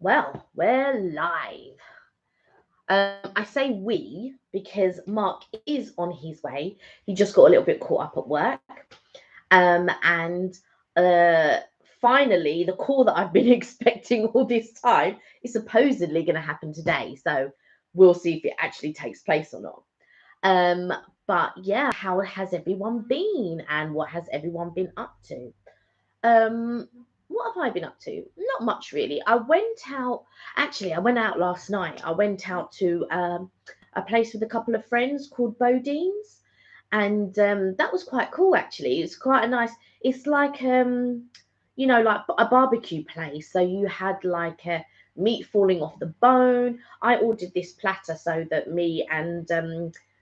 Well, we're live. I say we because Mark is on his way. He just got a little bit caught up at work. And finally, the call that I've been expecting all this time is supposedly going to happen today. So we'll see if it actually takes place or not. But yeah, how has everyone been and what has everyone been up to? What have I been up to? Not much really. I went out last night. I went out to a place with a couple of friends called Bodine's, and that was quite cool actually. It's quite a nice. It's like like a barbecue place. So you had like meat falling off the bone. I ordered this platter so that me and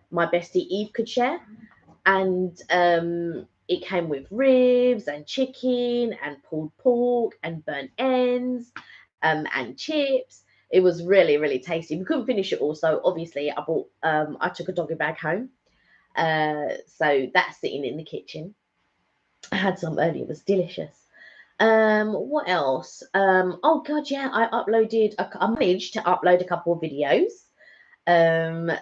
my bestie Eve could share, and it came with ribs and chicken and pulled pork and burnt ends and chips. It was really, really tasty. We couldn't finish it all, so obviously I took a doggy bag home. So that's sitting in the kitchen. I had some earlier, it was delicious. What else? Oh god, yeah, I managed to upload a couple of videos.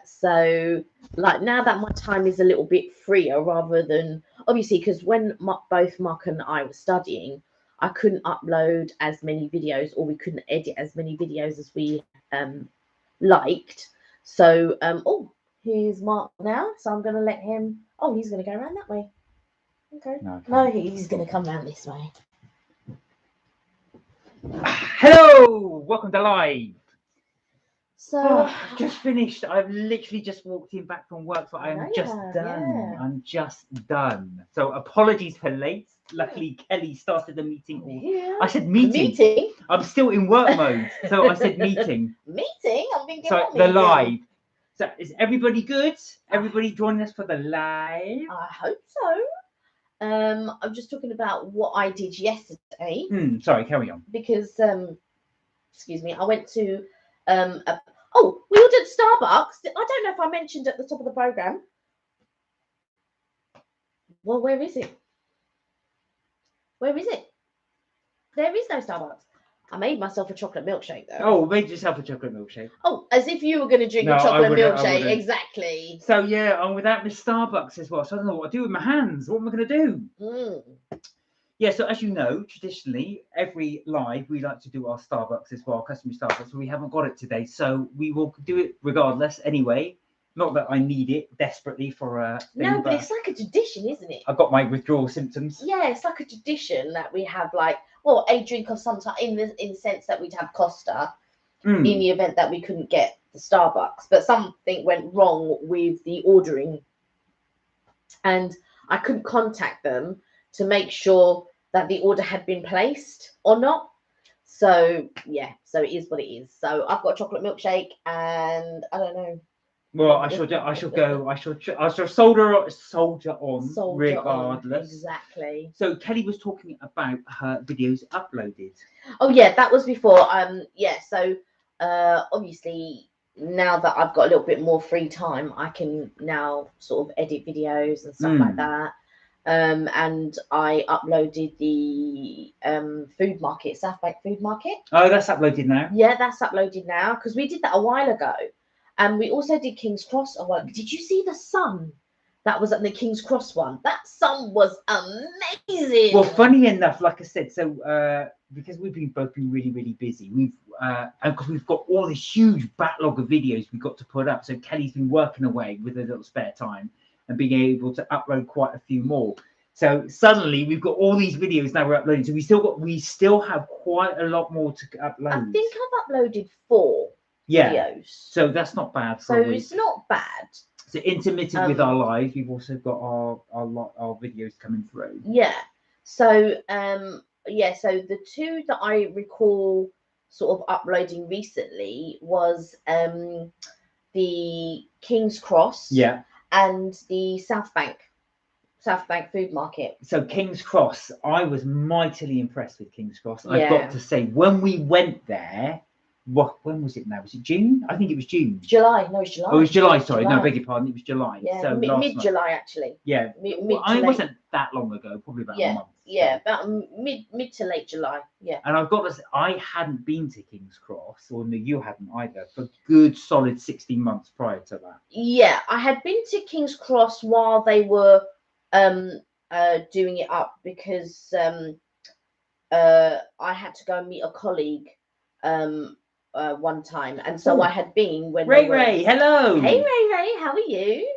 So like now that my time is a little bit freer, rather than obviously because when both Mark and I were studying, I couldn't upload as many videos, or we couldn't edit as many videos as we liked. So oh, here's Mark now, so I'm gonna let him. Oh, he's gonna go around that way. Okay. No, he's gonna come round this way. Hello, welcome to live. So Just finished. I've literally just walked in back from work, so I am just done. Yeah. I'm just done. So apologies for late. Luckily, Kelly started the meeting. Yeah. I said meeting. I'm still in work mode, so I said meeting. Meeting? I'm thinking So what the meeting? live. So is everybody good? Everybody joining us for the live? I hope so. I'm just talking about what I did yesterday. Sorry, carry on. Because excuse me, I went to we ordered Starbucks. I don't know if I mentioned at the top of the program. Well, where is it? Where is it? There is no Starbucks. I made myself a chocolate milkshake though. Oh, made yourself a chocolate milkshake. Oh, as if you were going to drink a chocolate milkshake. Exactly. So yeah, I'm without my Starbucks as well. So I don't know what to do with my hands. What am I going to do? Yeah, so as you know, traditionally, every live, we like to do our Starbucks as well, customary Starbucks. We haven't got it today, so we will do it regardless anyway. Not that I need it desperately for a thing. No, but it's like a tradition, isn't it? I've got my withdrawal symptoms. Yeah, it's like a tradition that we have, like, well, a drink of some type, in the sense that we'd have Costa in the event that we couldn't get the Starbucks. But something went wrong with the ordering, and I couldn't contact them to make sure that the order had been placed or not. So yeah, so it is what it is. So I've got a chocolate milkshake, and I don't know. Well, I shall soldier on regardless. Exactly. So Kelly was talking about her videos uploaded. Oh yeah, that was before. So obviously now that I've got a little bit more free time, I can now sort of edit videos and stuff like that. And I uploaded the food market, South Bank food market. Oh, that's uploaded now. Yeah, that's uploaded now because we did that a while ago, and we also did King's Cross a while. Did you see the sun that was at the King's Cross one? That sun was amazing. Well, funny enough, like I said, so because we've both been really, really busy, and because we've got all this huge backlog of videos we've got to put up. So Kelly's been working away with a little spare time and being able to upload quite a few more. So suddenly we've got all these videos now we're uploading. So we still have quite a lot more to upload. I think I've uploaded 4 videos. So that's not bad. So it's not bad. So intermittent with our live, we've also got our videos coming through. Yeah. So so the 2 that I recall sort of uploading recently was the King's Cross. Yeah. And the South Bank food market. So King's Cross, I was mightily impressed with King's Cross. I've got to say, when we went there, when was it now? Was it June? I think it was June. July. No, it's July. Oh, it was July. Sorry, no, I beg your pardon. It was July. Yeah, so mid-July actually. Yeah. Mid I wasn't that long ago. Probably about a month. Yeah, about mid to late July. Yeah. And I've got to say, I hadn't been to King's Cross, or no, you hadn't either, for good solid 16 months prior to that. Yeah, I had been to King's Cross while they were doing it up because I had to go and meet a colleague one time, and so Ooh. I had been when Ray Ray, hello. Hey Ray Ray, how are you?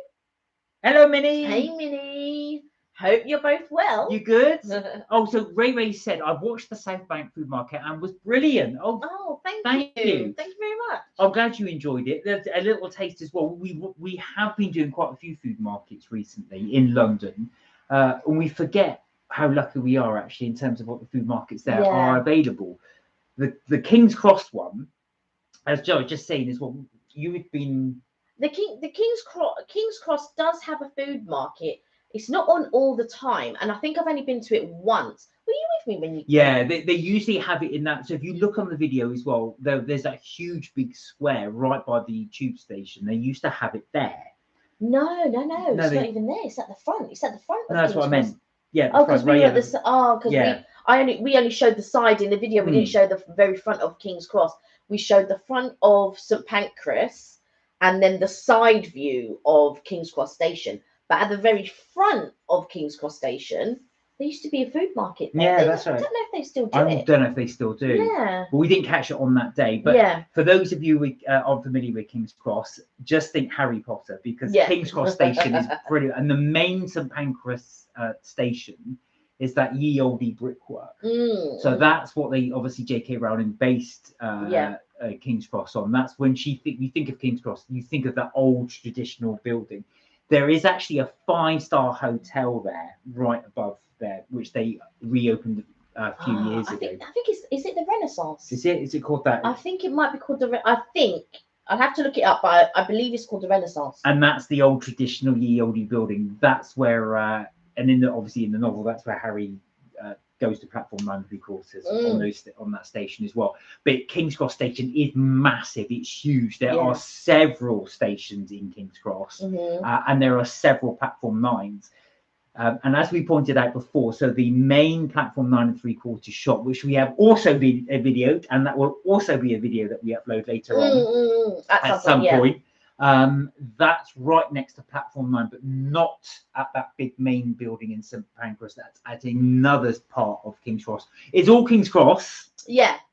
Hello, Minnie. Hey Minnie. Hope you're both well. You good? Oh, so Ray Ray said I watched the South Bank food market and was brilliant. Oh, thank you. Thank you very much. I'm glad you enjoyed it. There's a little taste as well. We have been doing quite a few food markets recently in London, and we forget how lucky we are actually in terms of what the food markets there are available. The King's Cross one, as Joe was just saying, is what you had been. The King's Cross does have a food market. It's not on all the time, and I think I've only been to it once. Were you with me when you? Yeah, they usually have it in that. So if you look on the video as well, there's that huge big square right by the tube station. They used to have it there. No, it's not even there. It's at the front. It's at the front. No, that's what I meant. Yeah. Oh, because we were at the. Oh, because we only showed the side in the video. We didn't show the very front of King's Cross. We showed the front of St Pancras, and then the side view of King's Cross Station. But at the very front of King's Cross Station, there used to be a food market there. Yeah, that's right. I don't know if they still do I it. don't know if they still do. Yeah. But we didn't catch it on that day. But for those of you who are familiar with King's Cross, just think Harry Potter, because King's Cross Station is brilliant. And the main St Pancras station is that ye olde brickwork. So that's what they obviously J.K. Rowling based King's Cross on. That's when you think of King's Cross, you think of that old traditional building. There is actually a 5-star hotel there, right above there, which they reopened a few years ago. I think is it the Renaissance? Is it called that? I think it might be called I think I'll have to look it up, but I believe it's called the Renaissance. And that's the old traditional ye olde building. That's where, and obviously in the novel, that's where Harry goes to platform 9 3/4 on that station as well. But King's Cross Station is massive. It's huge. There are several stations in King's Cross, and there are several platform 9s. And as we pointed out before, so the main platform 9 3/4 shop, which we have also been videoed, and that will also be a video that we upload later on at some point. That's right next to platform 9, but not at that big main building in St Pancras. That's at another part of King's Cross. It's all King's Cross,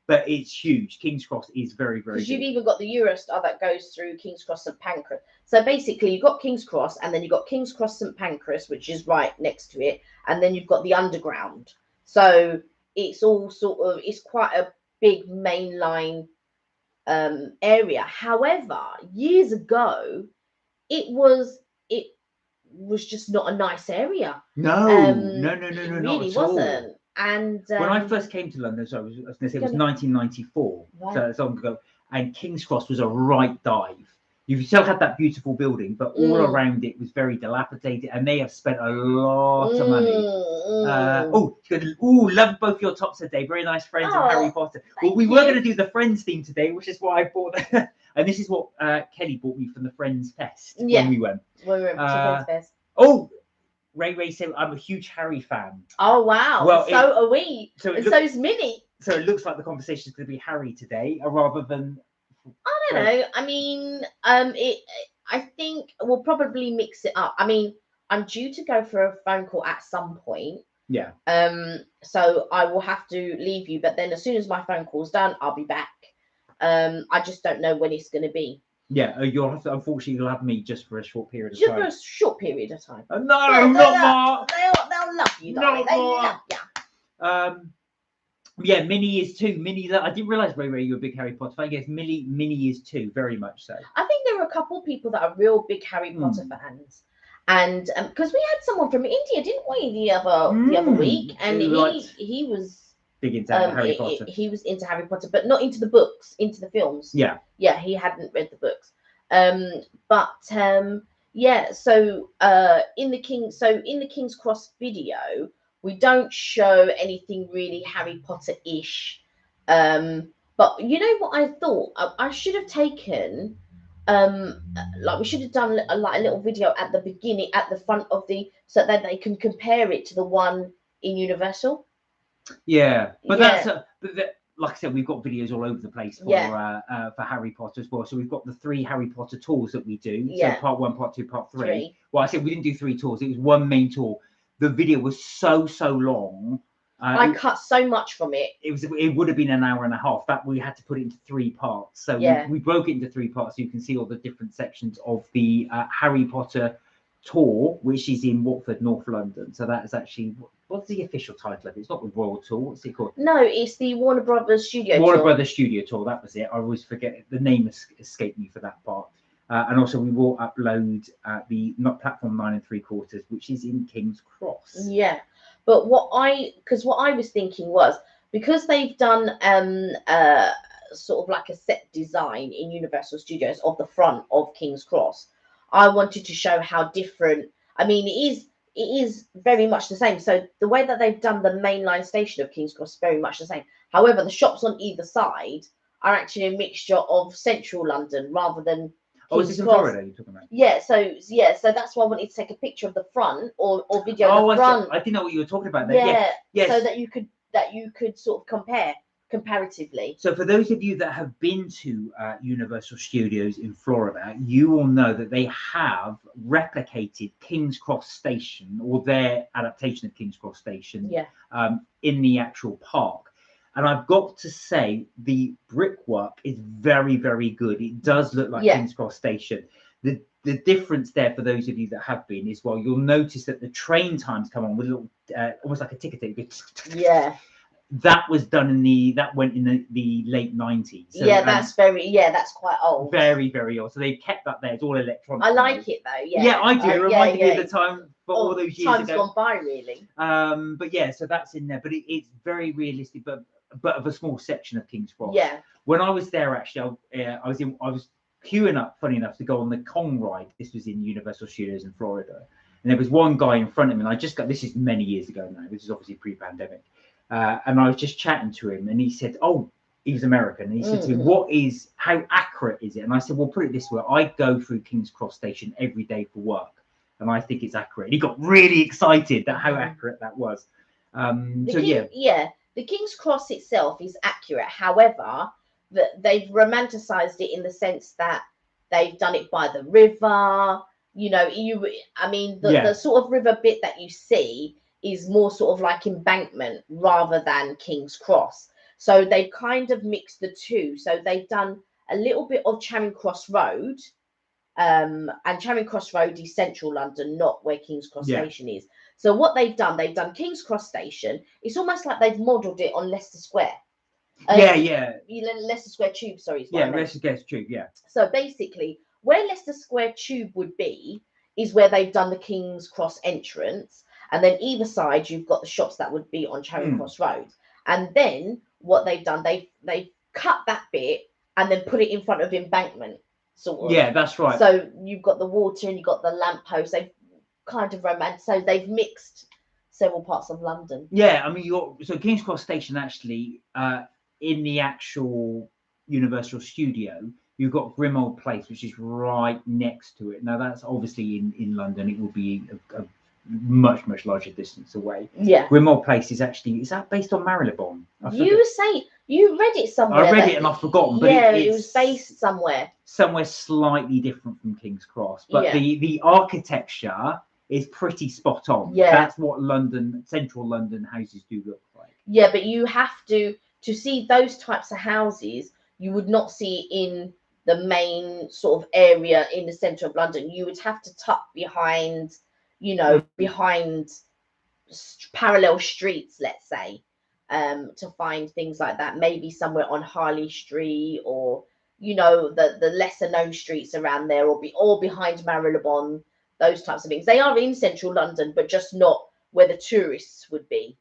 but it's huge. King's Cross is very, very because big. you've even got the Eurostar that goes through King's Cross St Pancras. So basically you've got King's Cross, and then you've got King's Cross St Pancras, which is right next to it, and then you've got the underground. So it's all it's quite a big mainline area. However, years ago, it was just not a nice area. No, it really wasn't. All. And when I first came to London, so I was going to say it was 1994, so it's long ago, and King's Cross was a right dive. You still had that beautiful building, but all around it was very dilapidated, and they have spent a lot of money. Love both your tops today. Very nice friends of Harry Potter. Well, we were going to do the Friends theme today, which is what I bought. And this is what Kelly bought me from the Friends Fest when we went. When we went to Friends Fest. Oh, Ray said I'm a huge Harry fan. Oh wow! Well, so are we. So is Minnie. So it looks like the conversation is going to be Harry today, rather than. I don't know. I mean, I think we'll probably mix it up. I mean, I'm due to go for a phone call at some point. Yeah. So I will have to leave you, but then as soon as my phone call's done, I'll be back. I just don't know when it's going to be. Yeah, you'll have to. Unfortunately, you'll have me just for a short period of time. Just for a short period of time. No, not more. They'll love you. They love you. Yeah, Minnie is too. Minnie, I didn't realise Ray you're a big Harry Potter fan. Yes, Minnie is too, very much so. I think there are a couple of people that are real big Harry Potter fans, and because we had someone from India, didn't we, the other week, and he was big into Harry Potter. He was into Harry Potter, but not into the books, into the films. Yeah, he hadn't read the books. So in the King's Cross video, we don't show anything really Harry Potter-ish. But you know what I thought? I should have taken, we should have done a little video at the beginning, at the front of so that they can compare it to the one in Universal. Yeah, but Yeah. like I said, we've got videos all over the place for Harry Potter as well. So we've got the 3 Harry Potter tours that we do. Yeah. So part 1, part 2, part 3. 3. Well, I said we didn't do 3 tours. It was 1 main tour. The video was so long. I cut so much from it. It would have been an hour and a half. That we had to put it into 3 parts. So Yeah. we broke it into 3 parts, so you can see all the different sections of the Harry Potter tour, which is in Watford, North London. So that is actually, what's the official title of it? It's not the Royal Tour. What's it called? No, it's the Warner Brothers Studio Warner Tour. Brothers Studio Tour. That was it. I always forget the name escaped me for that part. And also we will upload the platform 9 3/4, which is in King's Cross. Yeah, but what I was thinking was, because they've done sort of like a set design in Universal Studios of the front of King's Cross, I wanted to show how different. I mean, it is very much the same. So the way that they've done the mainline station of King's Cross is very much the same. However, the shops on either side are actually a mixture of central London rather than King's is this in Florida you're talking about? Yeah, so that's why I wanted to take a picture of the front or video of the front. I didn't know what you were talking about there. Yeah, yes. So that you could sort of compare comparatively. So for those of you that have been to Universal Studios in Florida, you will know that they have replicated King's Cross Station, or their adaptation of King's Cross Station, in the actual park. And I've got to say, the brickwork is very, very good. It does look like King's Cross Station. The difference there, for those of you that have been, is, well, you'll notice that the train times come on with a little, almost like a ticket. Yeah. That was done that went in the late 90s. So, that's quite old. Very, very old. So they've kept that there. It's all electronic. I like it though. Yeah. Yeah, I do. It reminded me of the time for all those years time's ago. Gone by, really. But yeah, so that's in there. But it's very realistic, but of a small section of King's Cross. Yeah. When I was there, actually, I was queuing up, funny enough, to go on the Kong ride. This was in Universal Studios in Florida, and there was one guy in front of me. And this is many years ago now. This is obviously pre-pandemic. And I was just chatting to him, and he said, he was American, and he said to me, how accurate is it? And I said, well, put it this way, I go through King's Cross Station every day for work, and I think it's accurate. And he got really excited at how accurate that was. The King's Cross itself is accurate. However, they've romanticized it in the sense that they've done it by the river. The sort of river bit that you see is more sort of like embankment rather than King's Cross. So they kind of mixed the two. So they've done a little bit of Charing Cross Road, and Charing Cross Road is central London, not where King's Cross Station is. So what they've done King's Cross Station. It's almost like they've modelled it on Leicester Square. Leicester Square Tube, sorry. Leicester Square Tube, yeah. So basically, where Leicester Square Tube would be is where they've done the King's Cross entrance. And then either side, you've got the shops that would be on Charing Cross Road. And then what they've done, they've cut that bit and then put it in front of embankment, sort of. Yeah, that's right. So you've got the water and you've got the lamppost. They've kind of so they've mixed several parts of London. Yeah, I mean, so King's Cross Station, actually, in the actual Universal Studio, you've got Grimmauld Place, which is right next to it. Now, that's obviously in London. It will be a much larger distance away. Yeah. Grimmauld Place is that based on Marylebone? You were saying you read it somewhere. I read it and I've forgotten. But it was based somewhere slightly different from King's Cross, but the architecture is pretty spot on. Yeah, that's what central London houses do look like. Yeah, but you have to see those types of houses. You would not see in the main sort of area in the centre of London. You would have to tuck behind. Behind parallel streets, let's say, to find things like that. Maybe somewhere on Harley Street, or the lesser known streets around there, or behind Marylebone. Those types of things. They are in central London, but just not where the tourists would be.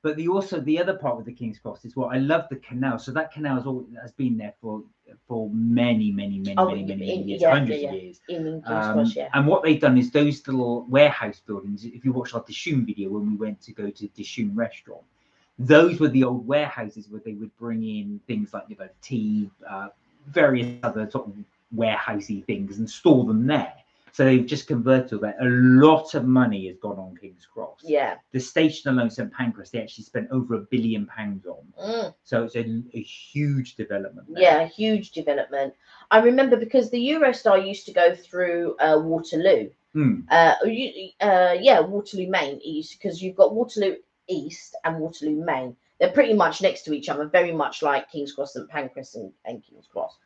But the other part with the King's Cross is I love the canal. So that canal has been there for many years, hundreds of years. In King's Cross, And what they've done is those little warehouse buildings. If you watch our Dishoom video when we went to go to Dishoom restaurant, those were the old warehouses where they would bring in things like tea, various other sort of warehousey things, and store them there. So they've just converted all that. A lot of money has gone on King's Cross. Yeah. The station alone, St Pancras, they actually spent over £1 billion on. So it's a huge development there. Yeah, a huge development. I remember because the Eurostar used to go through Waterloo. Waterloo Main East, because you've got Waterloo East and Waterloo Main. They're pretty much next to each other, very much like King's Cross, St Pancras, and King's Cross.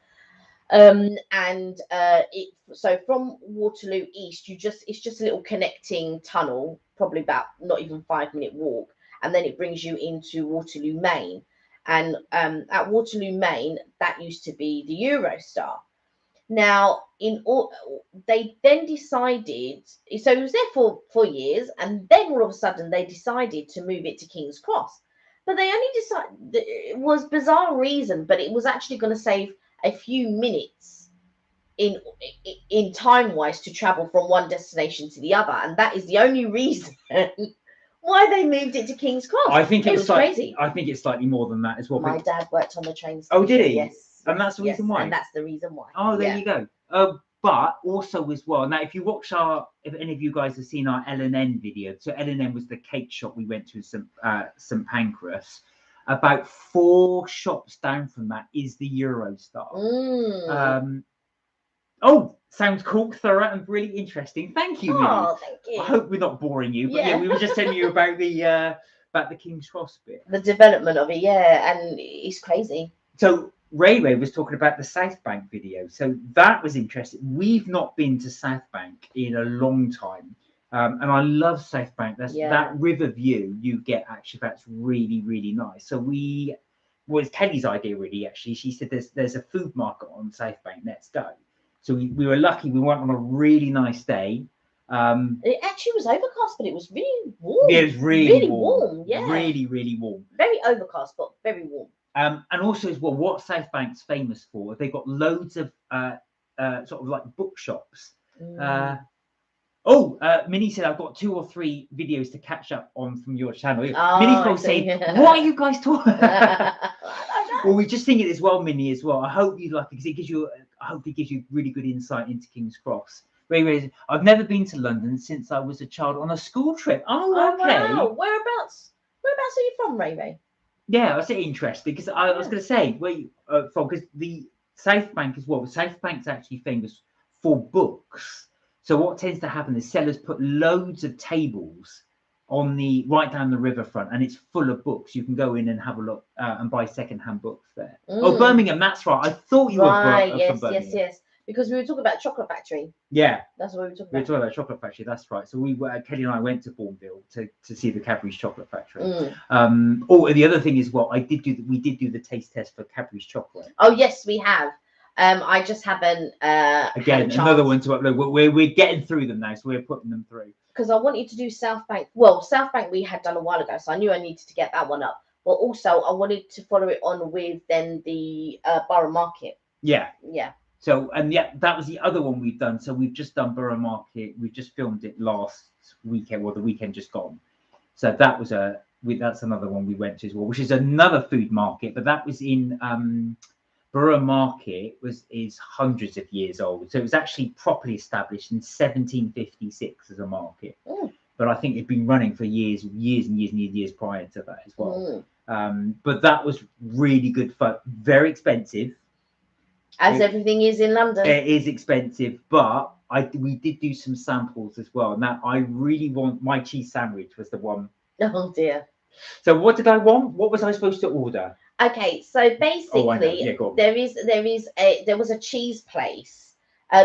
So from Waterloo East, it's just a little connecting tunnel, probably about not even 5-minute walk, and then it brings you into Waterloo Main. And at Waterloo Main, that used to be the Eurostar. Now, they then decided, so it was there for years, and then all of a sudden they decided to move it to King's Cross. But they only decided, it was bizarre reason, but it was actually going to save a few minutes in time wise to travel from one destination to the other, and that is the only reason why they moved it to King's Cross. I think it was crazy. I think it's slightly more than that as well. My dad worked on the train station. Oh, did he? Yes. And that's the reason why. And that's the reason why. Oh, there you go. But also as well. Now, if you watch if any of you guys have seen our L&N video, so L&N was the cake shop we went to in St Pancras. About 4 shops down from that is the Eurostar. Sounds cool, thorough, and really interesting. Thank you, Millie. Oh, thank you. I hope we're not boring you, but yeah, we were just telling you about the King's Cross bit. The development of it, yeah, and it's crazy. So Ray was talking about the South Bank video. So that was interesting. We've not been to South Bank in a long time. And I love South Bank. That river view you get, actually, that's really, really nice. So was Kelly's idea, really, actually. She said there's a food market on South Bank, let's go. So we were lucky. We went on a really nice day. It actually was overcast, but it was really warm. Yeah, it was really warm. Yeah, really, really warm. Very overcast, but very warm. And also as well, what South Bank's famous for, they've got loads of sort of like bookshops. Minnie said I've got 2 or 3 videos to catch up on from your channel. Minnie's probably saying, what are you guys talking about? Well, we just think it as well, Minnie, as well. I hope you like it, because I hope it gives you really good insight into King's Cross. Ray, I've never been to London since I was a child on a school trip. Oh, okay. Wow. Whereabouts are you from, Ray? Yeah, that's interesting, because I was going to say where you from, because the South Bank as well. South Bank's actually famous for books. So what tends to happen is sellers put loads of tables on right down the riverfront, and it's full of books. You can go in and have a look and buy second-hand books there. Oh, Birmingham, that's right. I thought you were from Birmingham. Yes. Because we were talking about Chocolate Factory. Yeah. That's what we were talking about. We were talking about Chocolate Factory, that's right. So Kelly and I went to Bourneville to see the Cadbury's Chocolate Factory. The other thing is, we did do the taste test for Cadbury's chocolate. Oh, yes, we have. I just haven't again, another one to upload. We're getting through them now, so we're putting them through. Because I wanted to do South Bank. Well, South Bank we had done a while ago, so I knew I needed to get that one up. But also I wanted to follow it on with then the Borough Market. Yeah. So, that was the other one we've done. So we've just done Borough Market. We've just filmed it last weekend, or the weekend just gone. So that was that's another one we went to as well, which is another food market, but that was in Borough Market is hundreds of years old. So it was actually properly established in 1756 as a market. But I think it'd been running for years prior to that as well. But that was really good fun. Very expensive. Everything is in London. It is expensive, but we did do some samples as well. And that I really want. My cheese sandwich was the one. Oh dear. So what did I want? What was I supposed to order? Okay, so basically, there was a cheese place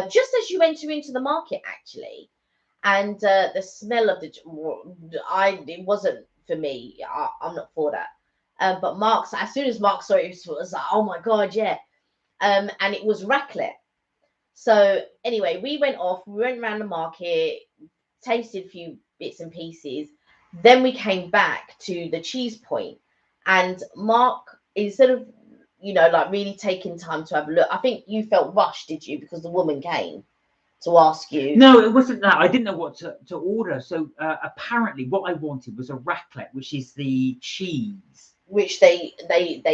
just as you enter into the market, actually, and the smell of it wasn't for me. I'm not for that. But as soon as Mark saw it, it was like, oh my god, yeah. And it was raclette. So anyway, we went around the market, tasted a few bits and pieces. Then we came back to the cheese point, and Mark, instead of really taking time to have a look, I think you felt rushed, did you? Because the woman came to ask you. No, it wasn't that. I didn't know what to order. So apparently, what I wanted was a raclette, which is the cheese which they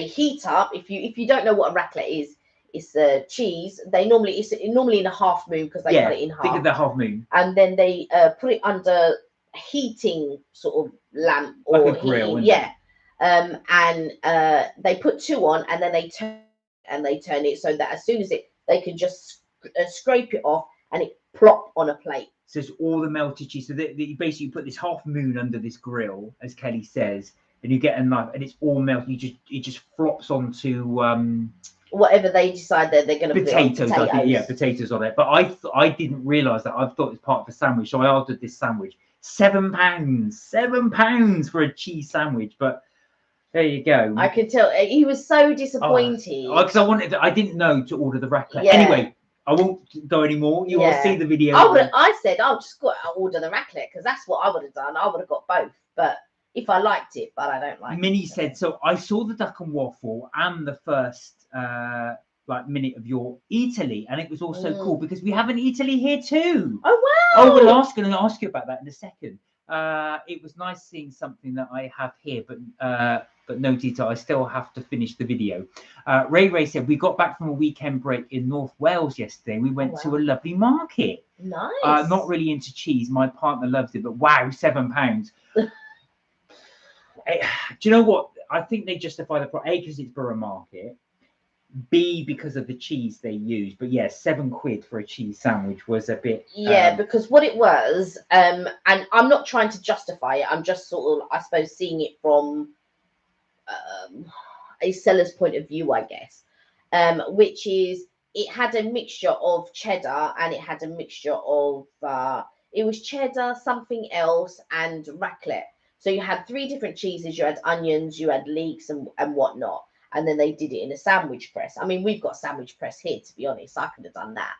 heat up. If you don't know what a raclette is, it's a cheese. It's normally in a half moon because they cut it in half. Think of the half moon. And then they put it under a heating sort of lamp or like a grill, heating, and they put 2 on, and then they turn it so that as soon as they can just scrape it off, and it plop on a plate. So it's all the melted cheese. So you basically put this half moon under this grill, as Kelly says, and you get a knife, and it's all melted. It just flops onto whatever they decide that they're going to put on potatoes. I think, potatoes on it. But I didn't realise that. I thought it was part of the sandwich, so I ordered this sandwich. £7 for a cheese sandwich. But there you go. I could tell he was so disappointed because I didn't know to order the raclette. Anyway, I won't go anymore. You will see the video. I said I'll just go order the raclette because that's what I would have done. I would have got both, but if I liked it, but I don't like Minnie it. said, so I saw the duck and waffle and the first minute of your Italy, and it was also cool because we have an Italy here too. Oh wow! Oh, going to ask you about that in a second. It was nice seeing something that I have here, but no detail. I still have to finish the video. Ray said, we got back from a weekend break in North Wales yesterday. We went to a lovely market. Nice. Not really into cheese. My partner loves it, but wow, £7. Do you know what? I think they justify the price. A, because it's Borough Market. B, because of the cheese they use. But yeah, £7 for a cheese sandwich was a bit. Because what it was, and I'm not trying to justify it. I'm just sort of, I suppose, seeing it from a seller's point of view, I guess. Which is, it had a mixture of cheddar and it had a mixture of it was cheddar, something else, and raclette. So you had 3 different cheeses. You had onions, you had leeks, and whatnot. And then they did it in a sandwich press. I mean, we've got a sandwich press here, to be honest. I could have done that.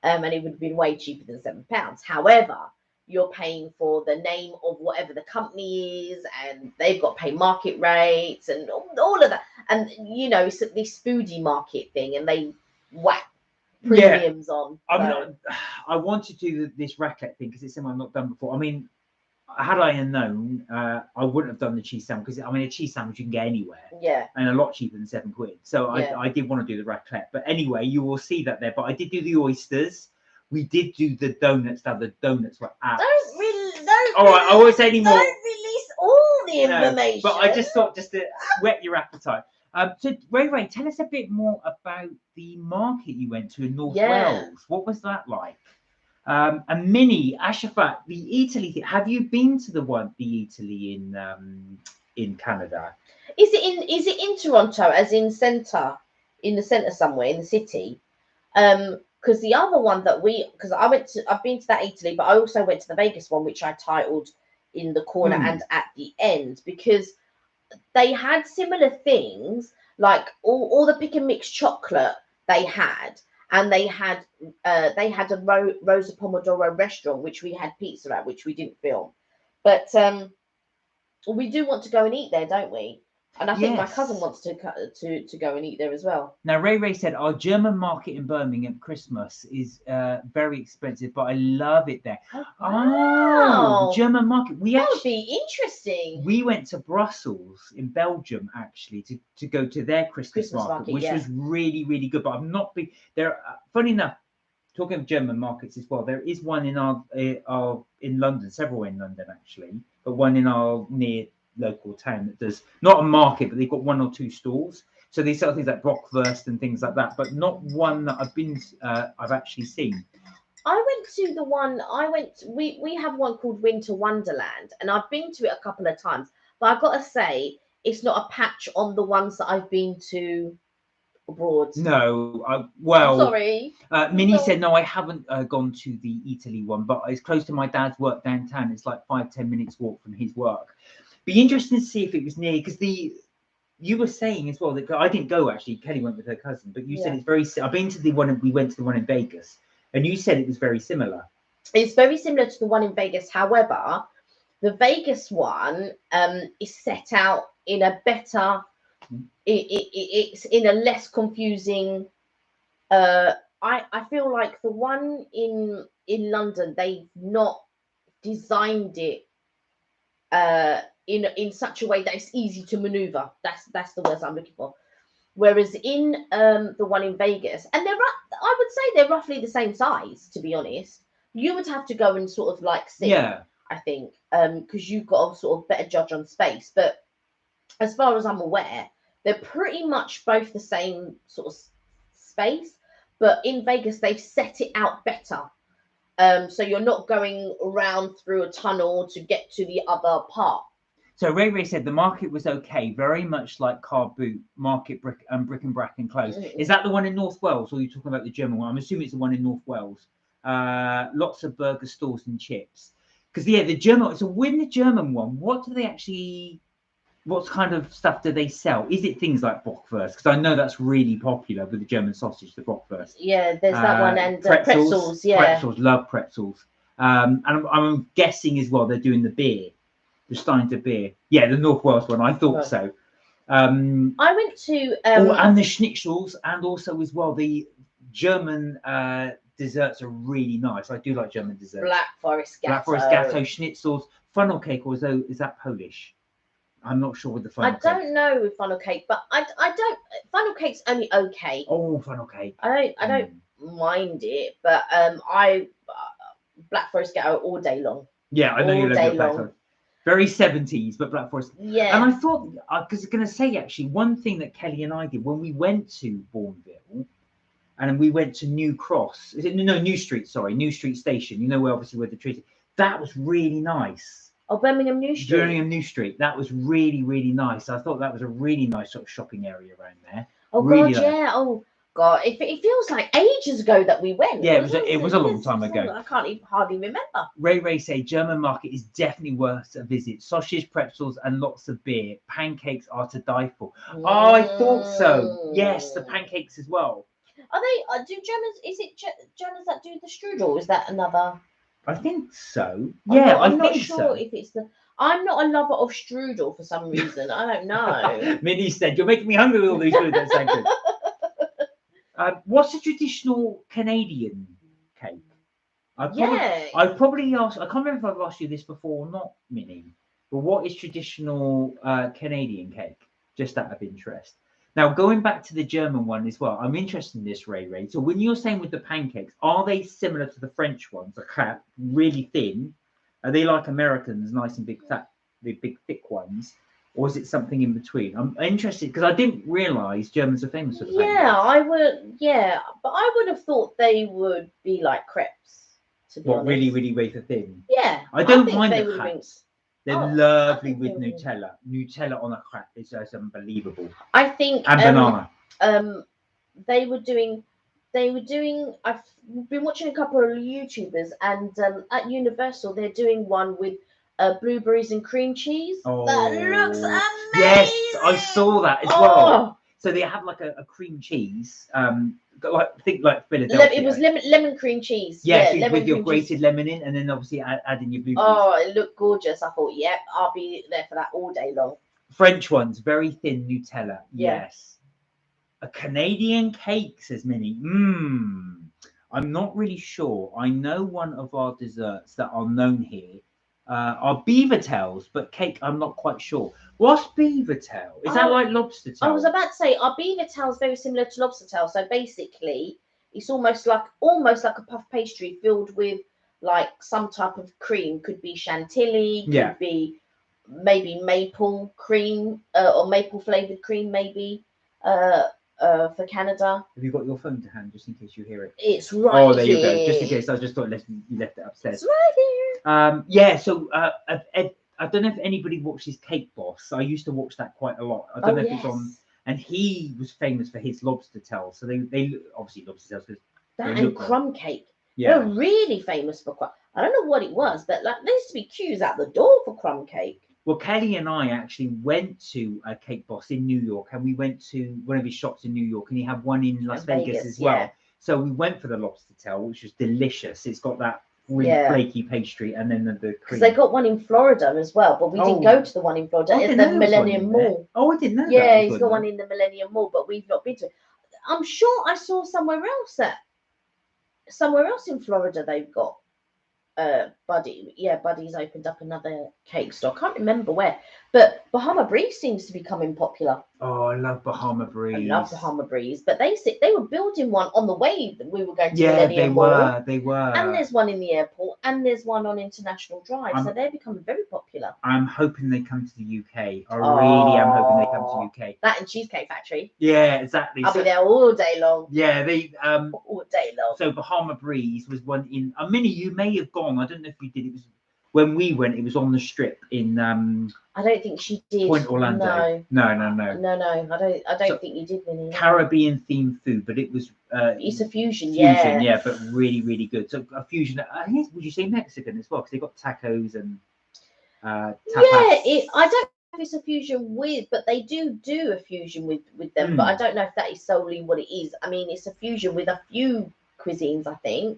And it would have been way cheaper than £7. However, you're paying for the name of whatever the company is, and they've got to pay market rates and all of that. And, it's this foodie market thing, and they whack premiums on. So. I want to do this raclette thing because it's something I've not done before. I mean, had I known, I wouldn't have done the cheese sandwich because a cheese sandwich you can get anywhere, and a lot cheaper than £7. So I did want to do the raclette, but anyway, you will see that there. But I did do the oysters. We did do the donuts. Now the donuts were out. All right, I won't say anymore. Don't release all the information. But I just thought just to whet your appetite. So Ray, tell us a bit more about the market you went to in North Wales. What was that like? And Minnie, Ashafat, the Italy thing. Have you been to the Italy in Canada? Is it in Toronto, as in the centre somewhere in the city? Because the other one that I've been to that Italy, but I also went to the Vegas one, which I titled in the corner and at the end, because they had similar things, like all the pick and mix chocolate they had. And they had a Rosa Pomodoro restaurant, which we had pizza at, which we didn't film. But we do want to go and eat there, don't we? And I think my cousin wants to go and eat there as well. Now, Ray said, our German market in Birmingham at Christmas is very expensive, but I love it there. Oh, German market. That would be interesting. We went to Brussels in Belgium, actually, to go to their Christmas market, which was really, really good. But I've not been there. Funny enough, talking of German markets as well, there is one in in London, several in London, actually, but one in our near local town that does not a market, but they've got 1 or 2 stalls, so they sell things like bratwurst and things like that, but not one that I've actually seen. I went to the one we have one called Winter Wonderland, and I've been to it a couple of times, but I've got to say it's not a patch on the ones that I've been to abroad. No, I'm sorry. Minnie said no, I haven't gone to the Italy one, but it's close to my dad's work downtown. It's like 5-10 minutes walk from his work. Be interesting to see if it was near, because you were saying as well that I didn't go, actually. Kelly went with her cousin, but you said it's very. I've been to the one. We went to the one in Vegas, and you said it was very similar. It's very similar to the one in Vegas. However, the Vegas one is set out in a better. It's in a less confusing. I feel like the one in London, they've not designed it in such a way that it's easy to maneuver. That's the words I'm looking for. Whereas in the one in Vegas, and I would say they're roughly the same size, to be honest. You would have to go and sort of like see, Yeah. I think, because you've got a sort of better judge on space. But as far as I'm aware, they're pretty much both the same sort of space. But in Vegas, they've set it out better. So you're not going around through a tunnel to get to the other part. So Ray said the market was okay, very much like Car Boot, Market, Brick and Bracken Close. Is that the one in North Wales, or are you talking about the German one? I'm assuming it's the one in North Wales. Lots of burger stores and chips. Because the German. So with the German one, what kind of stuff do they sell? Is it things like Bockwurst? Because I know that's really popular with the German sausage, the Bockwurst. Yeah, there's that one, and pretzels. Yeah, pretzels, love pretzels. And I'm guessing as well they're doing the beer. The Stein to beer. Yeah, the North Wales one. I thought so. I went to and the schnitzels, and also as well the German desserts are really nice. I do like German desserts. Black Forest Gatto. Black Forest Gatto, schnitzels, funnel cake, or is that Polish? I'm not sure with the funnel cake. I don't know with funnel cake, but I don't. Funnel cake's only okay. Oh, funnel cake. I don't mind it, but Black Forest Gatto all day long. Yeah, I know you love Black Forest. Very 70s, but Black Forest. Yeah. And I thought, because I was going to say, actually, one thing that Kelly and I did when we went to Bourneville, and we went to New Cross, New Street, sorry, New Street Station, where obviously where the trees, that was really nice. Oh, Birmingham New Street. Birmingham New Street. That was really, really nice. I thought that was a really nice sort of shopping area around there. Oh, really God, yeah. Oh, God. It feels like ages ago that we went. Yeah, it was a long time ago. I can't even hardly remember. Ray say German market is definitely worth a visit. Sausage, pretzels, and lots of beer. Pancakes are to die for. Oh, I thought so. Yes, the pancakes as well. Are they? Do Germans? Is it Germans that do the strudel? Or is that another? I think so. Yeah, I'm not sure so. If it's the. I'm not a lover of strudel for some reason. I don't know. Minnie said, "You're making me hungry with all these food." That's so good. What's a traditional Canadian cake? I'd probably ask. I can't remember if I've asked you this before or not, Minnie. But what is traditional Canadian cake? Just out of interest. Now, going back to the German one as well, I'm interested in this, Ray. So when you're saying with the pancakes, are they similar to the French ones, the crap, really thin? Are they like Americans, nice and big, fat, the big, thick ones? Or is it something in between? I'm interested because I didn't realise Germans are famous for the pancakes. But I would have thought they would be like crepes. To be honest. Really, really wafer thin? Yeah. I don't mind the crepes. They're lovely with Nutella. Nutella on a crepe is just unbelievable. I think and banana. They were doing. I've been watching a couple of YouTubers, and at Universal they're doing one with blueberries and cream cheese. Oh, that looks amazing. Yes, I saw that as well. So they have like a cream cheese. Think like Philadelphia. It was lemon cream cheese. Yes, with your grated lemon in, and then obviously add in your blueberries. Oh, it looked gorgeous. I thought, yep, I'll be there for that all day long. French ones, very thin Nutella. Yeah. Yes. A Canadian cake, says Minnie. I'm not really sure. I know one of our desserts that are known here are beaver tails, but cake, I'm not quite sure. What's beaver tail? Is that like lobster tail? I was about to say, are beaver tails very similar to lobster tail? So basically, it's almost like a puff pastry filled with like some type of cream. Could be chantilly, could be maybe maple cream or maple flavored cream, maybe for Canada. Have you got your phone to hand just in case you hear it? It's right Oh, there here. you go. Just in case, I just thought you left it upstairs. It's right here. Yeah. So I don't know if anybody watches Cake Boss. I used to watch that quite a lot. I don't know if it's on. And he was famous for his lobster tails. So they obviously lobster tails because that and crumb cake. Yeah. They're really famous for crumb. I don't know what it was, but like there used to be queues out the door for crumb cake. Well, Kelly and I actually went to a Cake Boss in New York, and we went to one of his shops in New York, and he had one in Las Vegas as well. Yeah. So we went for the lobster tail, which was delicious. It's got that really flaky pastry, and then the cream. Because they got one in Florida as well, but we didn't go to the one in Florida. It's the Millennium Mall. Oh, I didn't know. Yeah, he's got one in the Millennium Mall, but we've not been to it. I'm sure I saw somewhere else in Florida they've got Buddy's opened up another cake store. I can't remember where, but Bahama Breeze seems to be becoming popular. Oh, I love Bahama I Breeze. love Bahama Breeze, but they were building one on the way that we were going to Yeah, Millennium Mall. they were. And there's one in the airport, and there's one on International Drive, so they're becoming very popular. I'm hoping they come to the UK. I really am hoping they come to the UK. That and Cheesecake Factory. Yeah, exactly. I'll be there all day long. Yeah, they all day long. So Bahama Breeze was one in. Minnie, you may have gone. I don't know if you did. It was when we went. It was on the Strip in. I don't think she did. Point Orlando. No. I don't think you did, Minnie. Caribbean themed food, but it was. It's a fusion, yeah, but really, really good. So a fusion. I think would you say Mexican as well? Because they got tacos and. Tapas. Yeah, I don't know if it's a fusion with, but they do a fusion with them. But I don't know if that is solely what it is. I mean, it's a fusion with a few cuisines, I think,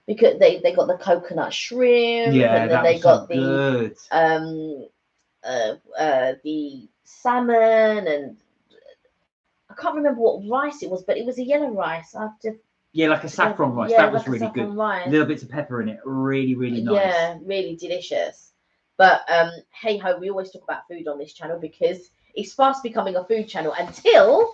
because they got the coconut shrimp, and then they got the salmon, and I can't remember what rice it was, but it was a yellow rice. I have to. Yeah, like a saffron rice. That was really good. Little bits of pepper in it. Really, really nice. Yeah, really delicious. But hey ho, we always talk about food on this channel because it's fast becoming a food channel until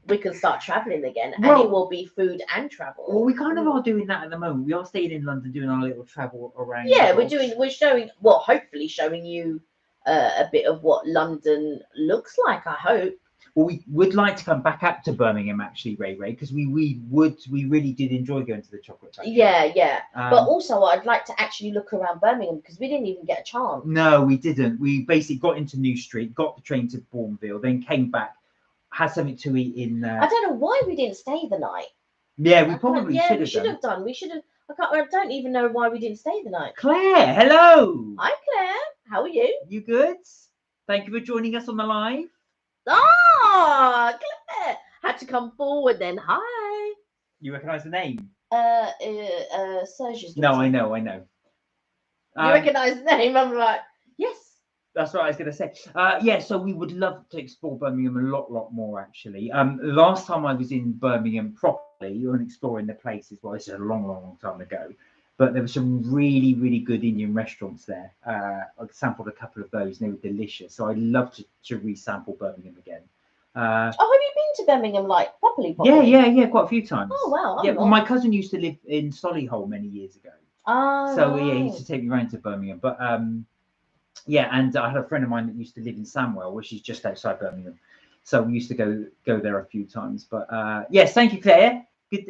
we can start traveling again, and it will be food and travel. Well, we kind of are doing that at the moment. We are staying in London doing our little travel around. Yeah, we're showing, hopefully showing you a bit of what London looks like, I hope. Well, we would like to come back up to Birmingham, actually, Ray, because we really did enjoy going to the chocolate factory. Yeah. But also, I'd like to actually look around Birmingham because we didn't even get a chance. No, we didn't. We basically got into New Street, got the train to Bourneville, then came back, had something to eat in. I don't know why we didn't stay the night. Yeah, we probably should have. We should have done. We should have. I don't even know why we didn't stay the night. Claire, hello. Hi, Claire. How are you? You good? Thank you for joining us on the live. Ah, Claire had to come forward then. Hi. You recognise the name? Serge's. No, I know. You recognise the name? I'm like, yes. That's what I was going to say. Yeah, so we would love to explore Birmingham a lot more, actually. Last time I was in Birmingham properly and exploring the places, well, this is a long time ago, but there were some really, really good Indian restaurants there. I sampled a couple of those, and they were delicious. So I'd love to re-sample Birmingham again. Have you been to Birmingham, like, properly? Yeah, quite a few times. Oh, wow. Yeah, well, my cousin used to live in Solihull many years ago. Oh, so, yeah, he used to take me around to Birmingham. But, yeah, and I had a friend of mine that used to live in Samwell, which is just outside Birmingham. So we used to go there a few times. But, yes, thank you, Claire. Good.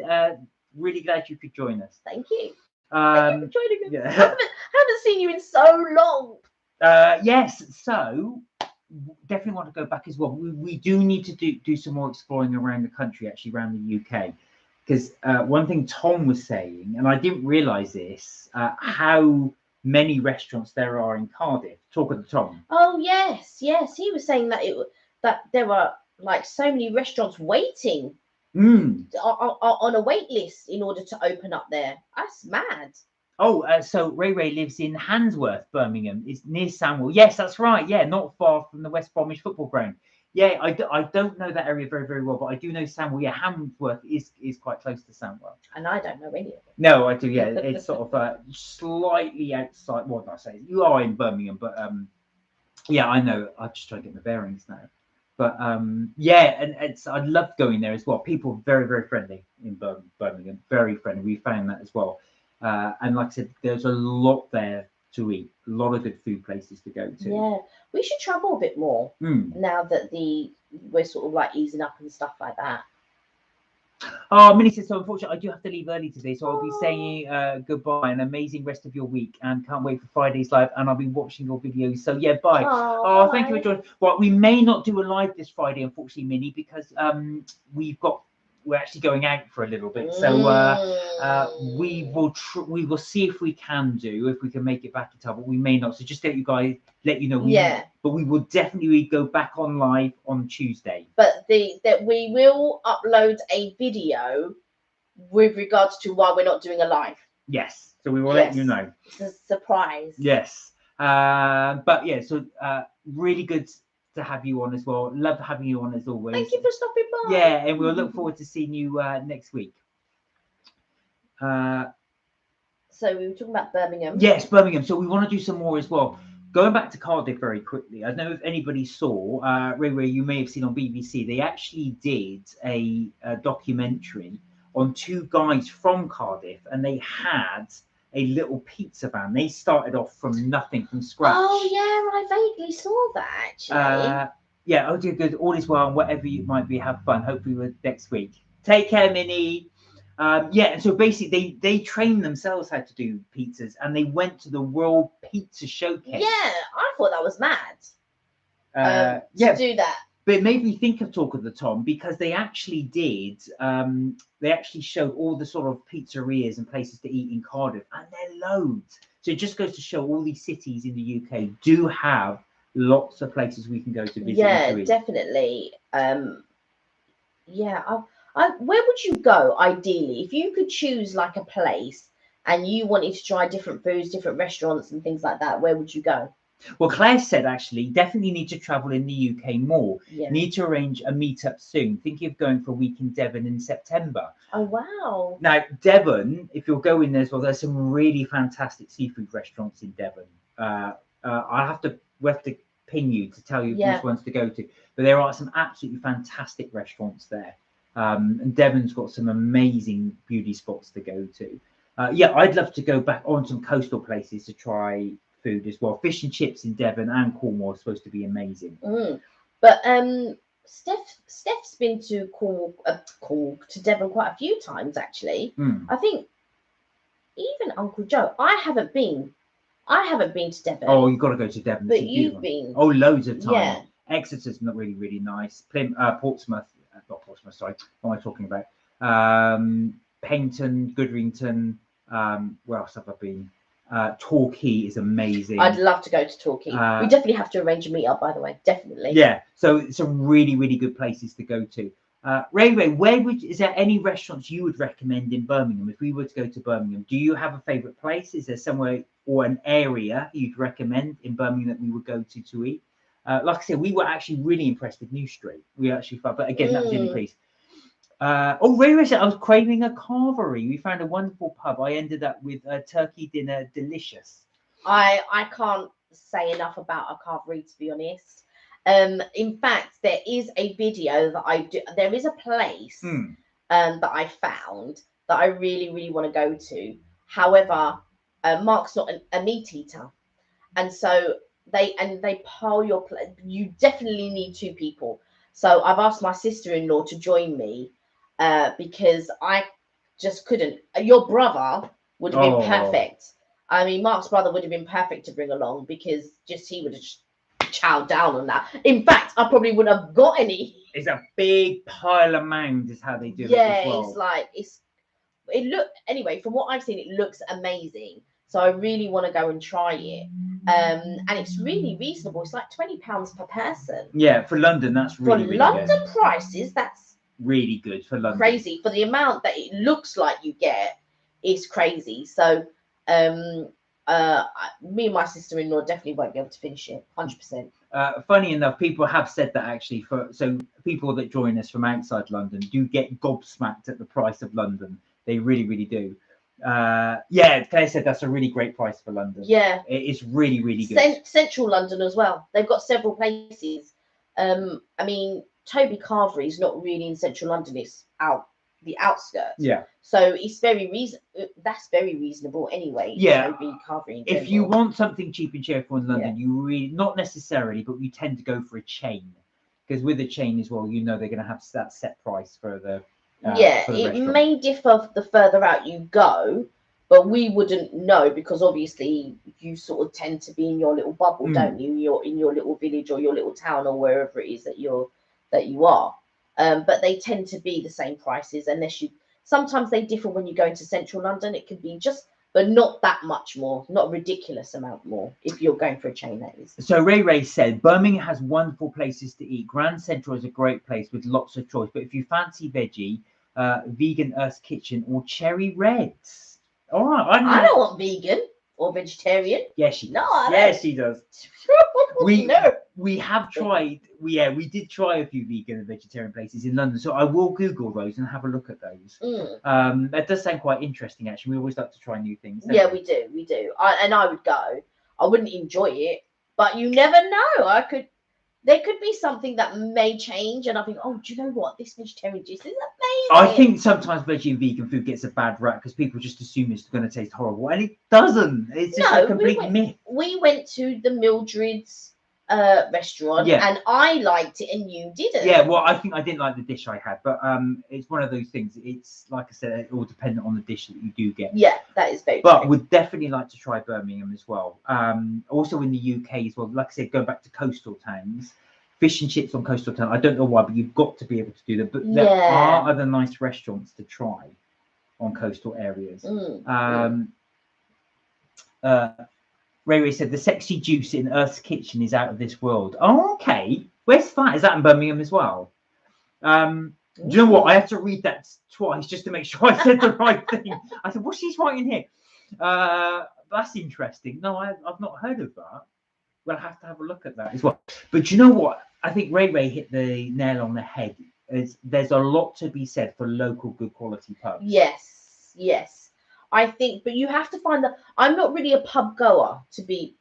Really glad you could join us. Thank you. Thank you for joining us. Yeah. I haven't seen you in so long. Yes, so definitely want to go back as well. We do need to do some more exploring around the country, actually around the UK, because one thing Tom was saying, and I didn't realise this, how many restaurants there are in Cardiff. Talk of the Tom. Oh yes, he was saying that there were like so many restaurants waiting. On a wait list in order to open up there. That's mad. Oh, so Ray lives in Handsworth, Birmingham. It's near Sandwell. Yes, that's right. Yeah, not far from the West Bromwich football ground. Yeah, I don't know that area very, very well, but I do know Sandwell. Yeah, Handsworth is quite close to Sandwell. And I don't know any of it. No, I do. Yeah, it's sort of slightly outside. What did I say? You are in Birmingham, but yeah, I know. I'm just trying to get my bearings now. But yeah, and I'd love going there as well. People are very, very friendly in Birmingham. Very friendly. We found that as well. And like I said, there's a lot there to eat. A lot of good food places to go to. Yeah, we should travel a bit more now that we're sort of like easing up and stuff like that. Oh, Minnie says, so unfortunately, I do have to leave early today, so I'll be saying goodbye, an amazing rest of your week, and can't wait for Friday's live, and I'll be watching your videos. So yeah, bye. Bye. Thank you for joining. Well, we may not do a live this Friday, unfortunately, Minnie, because we're actually going out for a little bit, so we will see if we can make it back in time, but we may not. So just let you know. Yeah. But we will definitely go back on live on Tuesday. But that we will upload a video with regards to why we're not doing a live. Yes. So we will let you know. It's a surprise. Yes. But yeah, so really good to have you on as well. Love having you on as always. Thank you for stopping by. Yeah, and we'll look forward to seeing you next week. So we were talking about Birmingham. Yes, Birmingham. So we want to do some more as well. Going back to Cardiff very quickly, I don't know if anybody saw, Ray, you may have seen on BBC, they actually did a documentary on two guys from Cardiff, and they had a little pizza van. They started off from nothing, from scratch. Oh yeah, I vaguely saw that actually. Yeah, oh dear good, all is well, and whatever you might be, have fun. Hopefully next week. Take care, Minnie. Yeah, and so basically they trained themselves how to do pizzas, and they went to the World Pizza Showcase. Yeah, I thought that was mad. Yeah, to do that. but it made me think of Talk of the Tom, because they actually did. They actually showed all the sort of pizzerias and places to eat in Cardiff, and they're loads. So it just goes to show all these cities in the UK do have lots of places we can go to visit. Yeah, definitely. Yeah, where would you go ideally if you could choose like a place and you wanted to try different foods, different restaurants and things like that? Where would you go? Well, Claire said actually definitely need to travel in the UK more. Yeah. Need to arrange a meetup soon. Thinking of going for a week in Devon in September. Oh wow! Now Devon, if you're going there as well, there's some really fantastic seafood restaurants in Devon. We have to ping you to tell you which ones to go to. But there are some absolutely fantastic restaurants there. And Devon's got some amazing beauty spots to go to. Yeah, I'd love to go back on some coastal places to try food as well. Fish and chips in Devon and Cornwall are supposed to be amazing. But Steph's been to Cornwall to Devon quite a few times actually. I think even Uncle Joe. I haven't been to Devon. Oh, you've got to go to Devon. But you've been. Oh, loads of times. Yeah. Exeter's not really nice. Portsmouth, not Portsmouth. Sorry, what am I talking about? Paignton, Goodrington. Where else have I been? Torquay is amazing. I'd love to go to Torquay. We definitely have to arrange a meet-up, by the way. Definitely. Yeah. So some really good places to go to. Ray, is there any restaurants you would recommend in Birmingham if we were to go to Birmingham? Do you have a favourite place? Is there somewhere or an area you'd recommend in Birmingham that we would go to eat? Like I said, we were actually really impressed with New Street. We actually thought, but again, that was the only place. Ray said I was craving a carvery. We found a wonderful pub. I ended up with a turkey dinner, delicious. I can't say enough about a carvery, to be honest. In fact, there is a video that I do. There is a place that I found that I really want to go to. However, Mark's not a meat eater, and so they pile your plate. You definitely need two people. So I've asked my sister-in-law to join me because I just couldn't. Your brother would have been perfect. I mean, Mark's brother would have been perfect to bring along because he would have just chowed down on that. In fact, I probably wouldn't have got any. It's a big pile of mound is how they do it as well. Anyway, from what I've seen, it looks amazing. So I really want to go and try it. And it's really reasonable. It's like £20 per person. Yeah, for London, that's really London good. Prices, that's really good for London. Crazy. For the amount that it looks like you get is crazy. So me and my sister-in-law definitely won't be able to finish it 100%. Funny enough, people have said that actually. So people that join us from outside London do get gobsmacked at the price of London. They really do. Yeah, Claire said that's a really great price for London. Yeah, it's really good. Central London as well. They've got several places. I mean, Toby Carvery is not really in Central London. It's out the outskirts. Yeah. So it's that's very reasonable anyway. Yeah. Toby Carvery. If you want something cheap and cheerful in London, you really not necessarily, but we tend to go for a chain because with a chain as well, you know they're going to have that set price for the. It may differ the further out you go, but we wouldn't know because obviously you sort of tend to be in your little bubble, don't you? You're in your little village or your little town or wherever it is that you are. But they tend to be the same prices unless you. Sometimes they differ when you go into central London. It could be but not that much more, not a ridiculous amount more if you're going for a chain, that is. So Ray said, Birmingham has wonderful places to eat. Grand Central is a great place with lots of choice. But if you fancy veggie, vegan Earth's Kitchen or Cherry Reds. All right. I don't want vegan. or vegetarian? Yes, she does. No, I Yes, she does. no. We have tried. We did try a few vegan and vegetarian places in London, so I will Google those and have a look at those. That does sound quite interesting, actually. We always like to try new things. Yeah, we do. I would go. I wouldn't enjoy it, but you never know. There could be something that may change, and I think, oh, do you know what? This vegetarian dish is amazing. I think sometimes veggie and vegan food gets a bad rap because people just assume it's going to taste horrible, and it doesn't. It's just a complete myth. We went to the Mildred's restaurant, and I liked it, and you didn't. Yeah, well, I think I didn't like the dish I had, but it's one of those things. It's like I said, it all dependent on the dish that you do get. Yeah, that is very But true. would definitely like to try Birmingham as well. Also in the UK as well. Like I said, going back to coastal towns, fish and chips on coastal town. I don't know why, but you've got to be able to do that. But there are other nice restaurants to try on coastal areas. Ray Ray said the sexy juice in Earth's Kitchen is out of this world. Oh, okay. Where's that? Is that in Birmingham as well? Do you know what? I have to read that twice just to make sure I said the right thing. I said, what's she writing here? That's interesting. No, I've not heard of that. We'll have to have a look at that as well. But do you know what? I think Ray Ray hit the nail on the head. There's a lot to be said for local good quality pubs. Yes. I think, but you have to find that. I'm not really a pub goer, to be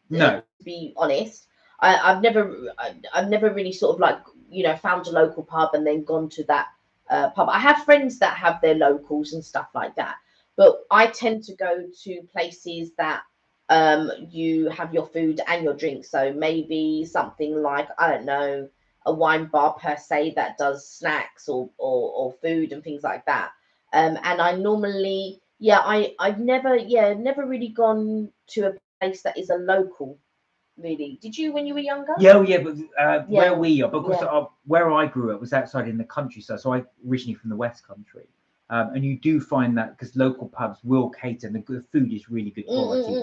honest. I've never really sort of like, found a local pub and then gone to that pub. I have friends that have their locals and stuff like that, but I tend to go to places that you have your food and your drink. So maybe something like, I don't know, a wine bar per se that does snacks or food and things like that. And I normally, I've never really gone to a place that is a local. Really, did you when you were younger? But where we are, because where I grew up was outside in the countryside, so I originally from the West Country, and you do find that because local pubs will cater, and the food is really good quality,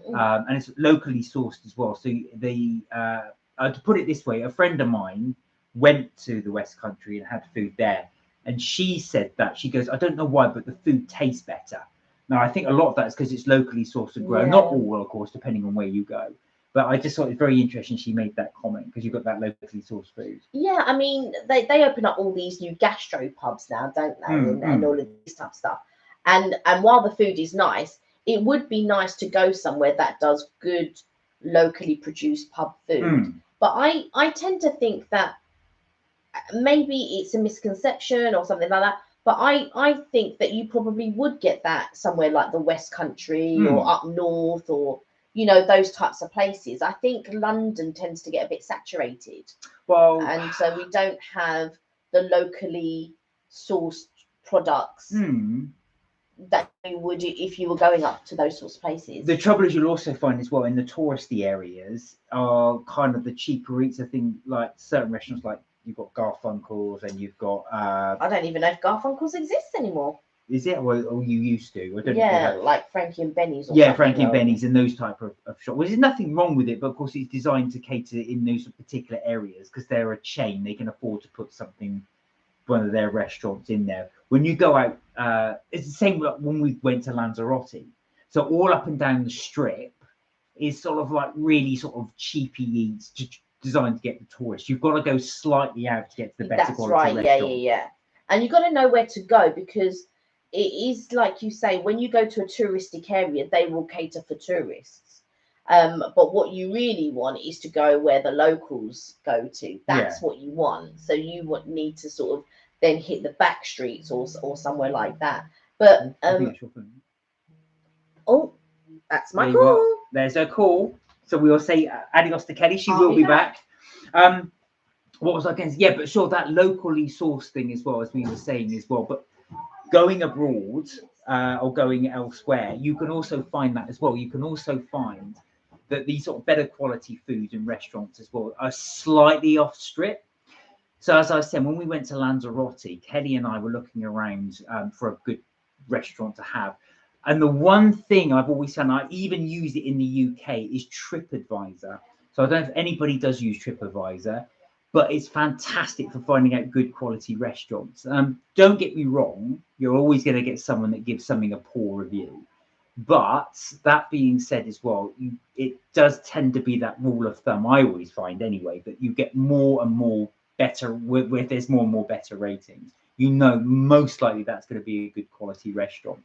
and it's locally sourced as well. So to put it this way, a friend of mine went to the West Country and had food there. And she said that, she goes, I don't know why, but the food tastes better. Now, I think a lot of that is because it's locally sourced and grown. Not all, of course, depending on where you go. But I just thought it very interesting she made that comment because you've got that locally sourced food. Yeah, I mean, they open up all these new gastro pubs now, don't they? And all of this type of stuff. And while the food is nice, it would be nice to go somewhere that does good locally produced pub food. But I tend to think that maybe it's a misconception or something like that, but I think that you probably would get that somewhere like the West Country or up north, or those types of places. I think London tends to get a bit saturated, and so we don't have the locally sourced products that you would if you were going up to those sorts of places. The trouble is, you'll also find as well in the touristy areas are kind of the cheaper eats. I think like certain restaurants, like you've got Garfunkel's and you've got I don't even know if Garfunkel's exists anymore. Is it? Well, you used to. I don't know like Frankie and Benny's. Frankie and Benny's and those type of shops. Well, there's nothing wrong with it, but of course it's designed to cater in those particular areas because they're a chain. They can afford to put one of their restaurants in there. When you go out, it's the same like when we went to Lanzarote. So all up and down the strip is sort of like really sort of cheapy eats designed to get the tourists. You've got to go slightly out to get to the better quality restaurant. Yeah. And you've got to know where to go because it is like you say, when you go to a touristic area, they will cater for tourists. But what you really want is to go where the locals go to. That's what you want. So you would need to sort of then hit the back streets or somewhere like that. But that's my call. There's her call. So we will say adios to Kelly. She will be back. What was I going to say? Yeah, but sure, that locally sourced thing as well, as we were saying as well. But going abroad or going elsewhere, you can also find that as well. You can also find that these sort of better quality food and restaurants as well are slightly off strip. So as I said, when we went to Lanzarote, Kelly and I were looking around for a good restaurant to have. And the one thing I've always found, I even use it in the UK, is TripAdvisor. So I don't know if anybody does use TripAdvisor, but it's fantastic for finding out good quality restaurants. Don't get me wrong, you're always going to get someone that gives something a poor review. But that being said as well, it does tend to be that rule of thumb, I always find anyway, that you get more and more better where there's more and more better ratings. You know, most likely that's going to be a good quality restaurant.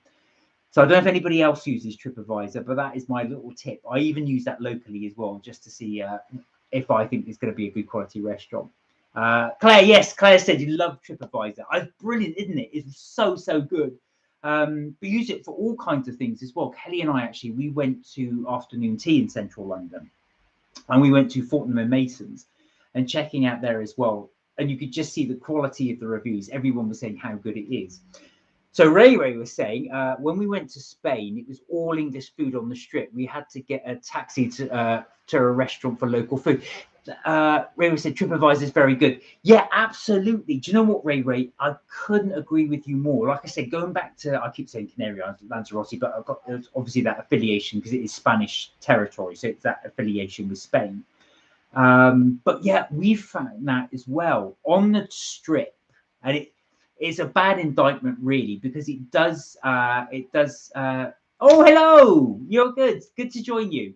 So I don't know if anybody else uses TripAdvisor, but that is my little tip. I even use that locally as well, just to see if I think it's going to be a good quality restaurant. Claire, yes, Claire said you love TripAdvisor. It's brilliant, isn't it? It's so good. We use it for all kinds of things as well. Kelly and I actually, we went to afternoon tea in central London, and we went to Fortnum and Mason's and checking out there as well. And you could just see the quality of the reviews. Everyone was saying how good it is. So Ray was saying when we went to Spain, it was all English food on the strip. We had to get a taxi to a restaurant for local food. Ray said TripAdvisor is very good. Yeah, absolutely. Do you know what, Ray? I couldn't agree with you more. Like I said, going back to, I keep saying Canary Islands, Lanzarote, but I've got obviously that affiliation because it is Spanish territory. So it's that affiliation with Spain. But yeah, we found that as well on the strip, and it's a bad indictment really, because it does oh, hello, you're good to join you.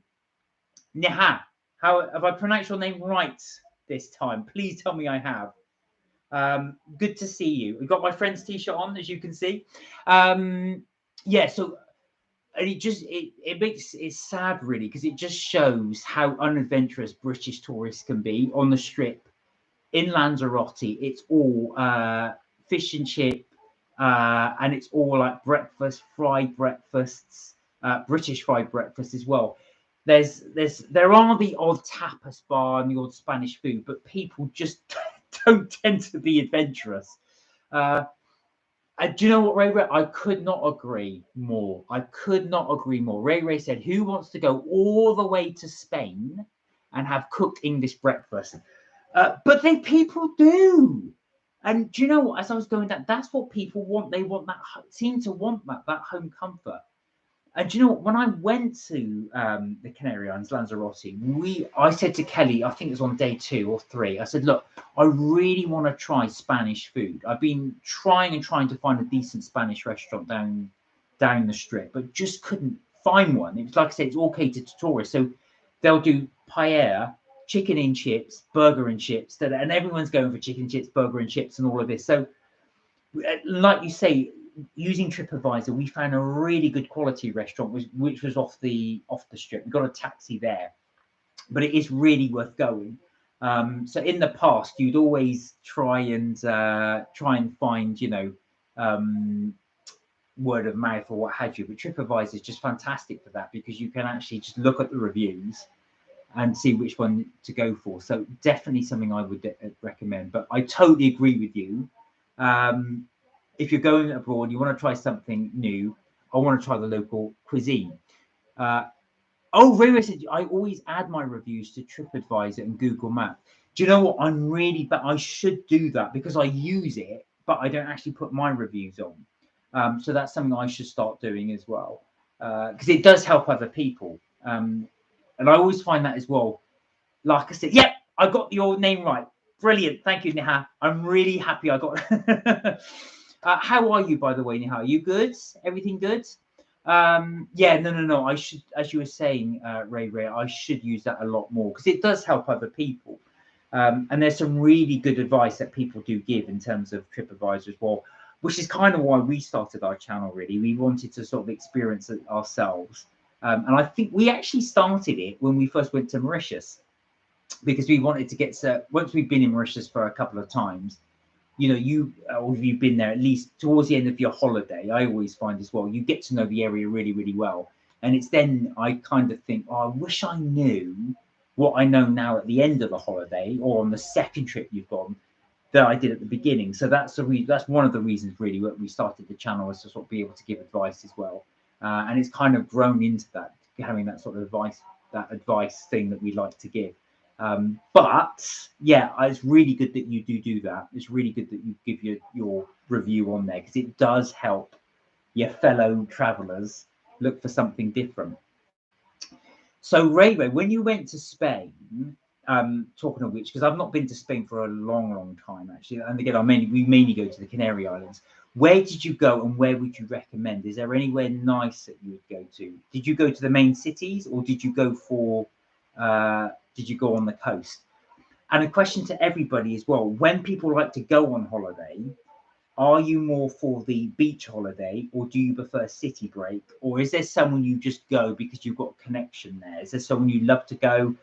Neha, how have I pronounced your name right this time? Please tell me I have. Good to see you. We've got my friend's t-shirt on, as you can see. Yeah, so and it makes it sad really, because it just shows how unadventurous British tourists can be on the strip in Lanzarote. It's all fish and chip, and it's all like breakfast, fried breakfasts, British fried breakfast as well. There are the odd tapas bar and the odd Spanish food, but people just don't tend to be adventurous. Do you know what, Ray? I could not agree more. I could not agree more. Ray said, "Who wants to go all the way to Spain and have cooked English breakfast?" But then people do. And do you know what? As I was going down, that's what people want. They want that, seem to want that home comfort. And do you know what? When I went to the Canary Islands, Lanzarote, I said to Kelly, I think it was on day 2 or 3, I said, look, I really want to try Spanish food. I've been trying to find a decent Spanish restaurant down the strip, but just couldn't find one. It was like I said, it's all catered to tourists. So they'll do paella, chicken and chips, burger and chips, and everyone's going for chicken chips, burger and chips, and all of this. So, like you say, using TripAdvisor, we found a really good quality restaurant, which was off the strip. We got a taxi there, but it is really worth going. So in the past, you'd always try and find, word of mouth or what have you. But TripAdvisor is just fantastic for that, because you can actually just look at the reviews and see which one to go for. So definitely something I would recommend. But I totally agree with you. If you're going abroad, you want to try something new, I want to try the local cuisine. Ray said, I always add my reviews to TripAdvisor and Google Maps. Do you know what? I should do that, because I use it, but I don't actually put my reviews on. So that's something I should start doing as well, because it does help other people. And I always find that as well. Like I said, yep, I got your name right. Brilliant. Thank you, Neha. I'm really happy I got... how are you, by the way, Neha? Are you good? Everything good? Yeah, no. I should, as you were saying, Ray, I should use that a lot more, because it does help other people. And there's some really good advice that people do give in terms of TripAdvisor as well, which is kind of why we started our channel, really. We wanted to sort of experience it ourselves. And I think we actually started it when we first went to Mauritius, because we wanted to get once we've been in Mauritius for a couple of times, or you've been there at least towards the end of your holiday, I always find as well, you get to know the area really, really well. And it's then I kind of think, I wish I knew what I know now at the end of the holiday, or on the second trip you've gone, that I did at the beginning. So that's one of the reasons really that we started the channel, is to sort of be able to give advice as well. And it's kind of grown into that, having that sort of advice thing that we like to give. But yeah, it's really good that you do that. It's really good that you give your review on there, because it does help your fellow travelers look for something different. So Ray, when you went to Spain, talking of which, because I've not been to Spain for a long time actually, and again we mainly go to the Canary Islands. Where did you go and where would you recommend? Is there anywhere nice that you would go to? Did you go to the main cities or did you go for, did you go on the coast? And a question to everybody as well, when people like to go on holiday, are you more for the beach holiday or do you prefer city break? Or is there someone you just go because you've got a connection there? Is there someone you love to go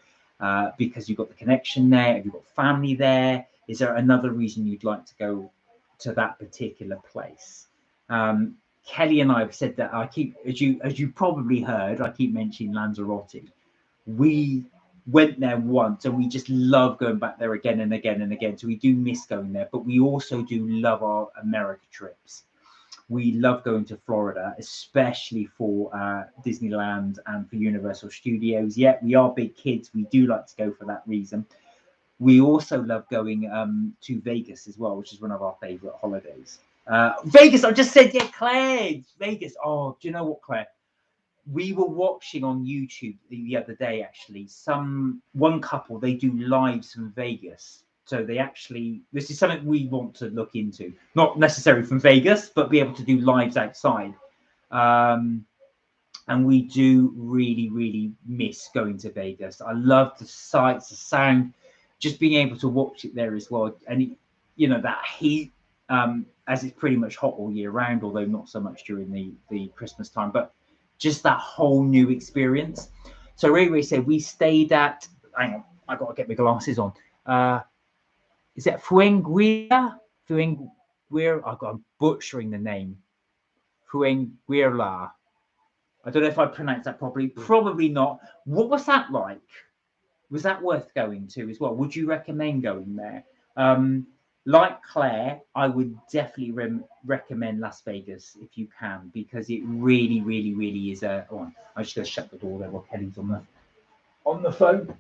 because you've got the connection there? Have you got family there? Is there another reason you'd like to go to that particular place? Kelly and I have said that I keep, as you probably heard, I keep mentioning Lanzarote. We went there once and we just love going back there again and again and again. So we do miss going there, but we also do love our America trips. We love going to Florida, especially for Disneyland and for Universal Studios. Yeah, we are big kids. We do like to go for that reason. We also love going to Vegas as well, which is one of our favorite holidays. Vegas, I just said, yeah, Claire, Vegas. Oh, do you know what, Claire? We were watching on YouTube the other day, actually, one couple, they do lives from Vegas. So they actually, this is something we want to look into, not necessarily from Vegas, but be able to do lives outside. And we do really, really miss going to Vegas. I love the sights, the sound, just being able to watch it there as well. And, you know, that heat, as it's pretty much hot all year round, although not so much during the Christmas time, but just that whole new experience. So Ray said we stayed at, hang on, I got to get my glasses on. Is it Fuenguilla? I'm butchering the name. Fuenguilla. I don't know if I pronounced that properly. Probably not. What was that like? Was that worth going to as well? Would you recommend going there? Like Claire, I would definitely recommend Las Vegas if you can, because it really, really, really is a. Oh, I'm just going to shut the door there while Kelly's on the phone.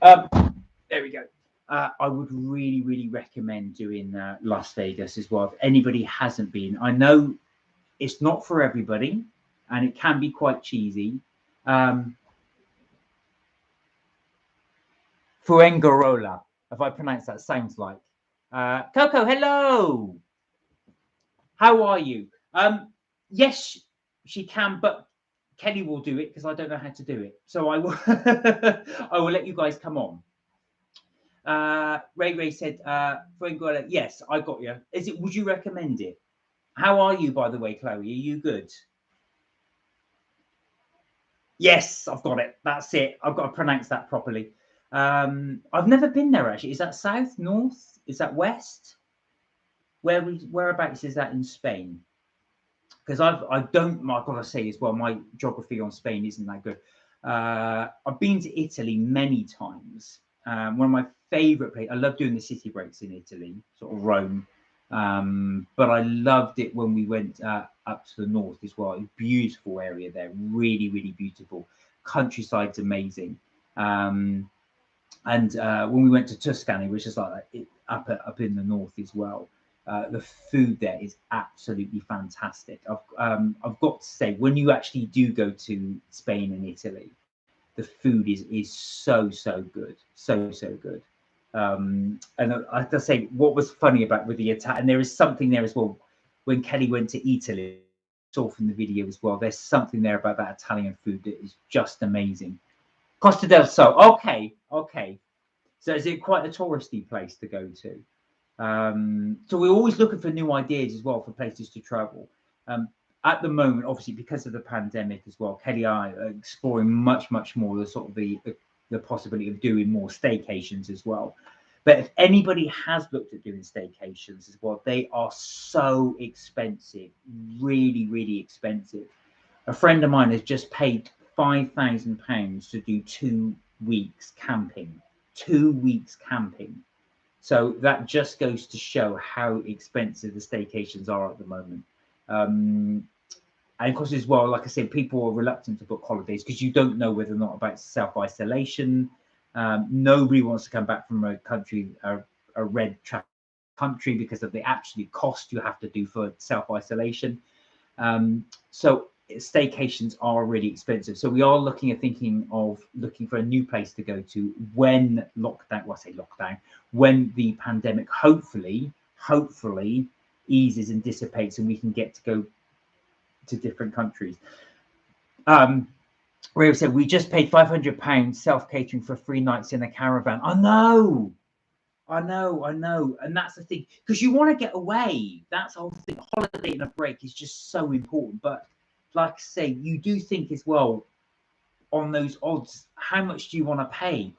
There we go. I would really, really recommend doing Las Vegas as well. If anybody hasn't been, I know it's not for everybody, and it can be quite cheesy. Fuengirola, if I pronounce that, sounds like. Coco, hello. How are you? Yes, she can, but Kelly will do it because I don't know how to do it. So I will I will let you guys come on. Ray said, Fuengirola, yes, I got you. Would you recommend it? How are you, by the way, Chloe? Are you good? Yes, I've got it. That's it. I've got to pronounce that properly. I've never been there, actually. Is that south, north? Is that west? Whereabouts is that in Spain? Because I've got to say as well, my geography on Spain isn't that good. I've been to Italy many times. One of my favorite places. I love doing the city breaks in Italy, sort of Rome. But I loved it when we went up to the north as well. Beautiful area there, really, really beautiful. Countryside's amazing. And when we went to Tuscany, which is like up in the north as well, the food there is absolutely fantastic. I've got to say, when you actually do go to Spain and Italy, the food is so good, so good. And I have to say, what was funny about with the attack, and there is something there as well. When Kelly went to Italy, saw from the video as well, there's something there about that Italian food that is just amazing. Costa del Sol. Okay. So is it quite a touristy place to go to? So we're always looking for new ideas as well for places to travel. At the moment, obviously, because of the pandemic as well, Kelly and I are exploring much more the sort of the possibility of doing more staycations as well. But if anybody has looked at doing staycations as well, they are so expensive, really, really expensive. A friend of mine has just paid £5,000 to do 2 weeks camping. 2 weeks camping. So that just goes to show how expensive the staycations are at the moment. And of course, as well, like I said, people are reluctant to book holidays because you don't know whether or not about self-isolation. Nobody wants to come back from a country, a red country, because of the absolute cost you have to do for self-isolation. So staycations are really expensive. So we are thinking of looking for a new place to go to when when the pandemic hopefully eases and dissipates and we can get to go to different countries. Ray said, we just paid £500 self-catering for 3 nights in a caravan. I know. And that's the thing, because you want to get away. That's the whole thing. Holiday and a break is just so important. But like I say, you do think as well on those odds, how much do you want to pay?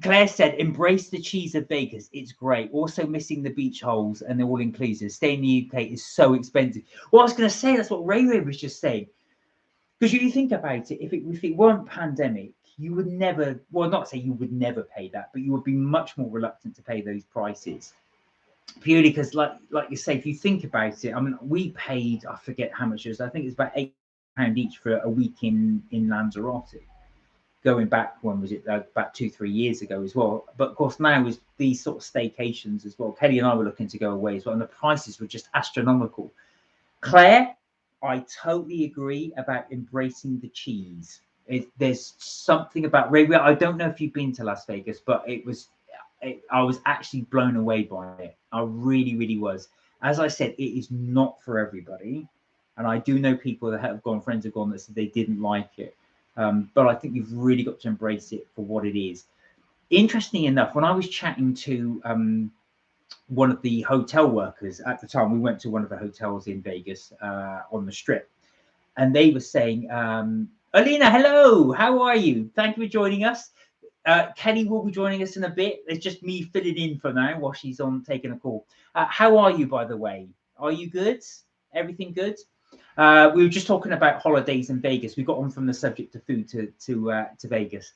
Claire said, embrace the cheese of Vegas. It's great. Also missing the beach holes and the all-inclusive. Staying in the UK is so expensive. Well, I was going to say, that's what Ray was just saying. Because you think about it, if it weren't pandemic, you would never, well, not say you would never pay that, but you would be much more reluctant to pay those prices. Purely because, like you say, if you think about it, I mean, we paid, I forget how much it was, I think it's about £8 each for a week in Lanzarote. Going back, when was it? About 2-3 years ago as well. But of course, now is these sort of staycations as well. Kelly and I were looking to go away as well, and the prices were just astronomical. Claire, I totally agree about embracing the cheese. There's something about Ray. I don't know if you've been to Las Vegas, but I was actually blown away by it. I really, really was. As I said, it is not for everybody, and I do know people that have gone, friends have gone, that said they didn't like it. But I think you've really got to embrace it for what it is. Interestingly enough, when I was chatting to one of the hotel workers at the time, we went to one of the hotels in Vegas on the Strip, and they were saying, Alina, hello, how are you? Thank you for joining us. Kelly will be joining us in a bit. It's just me filling in for now while she's on taking a call. How are you, by the way? Are you good? Everything good? We were just talking about holidays in Vegas. We got on from the subject of food to Vegas.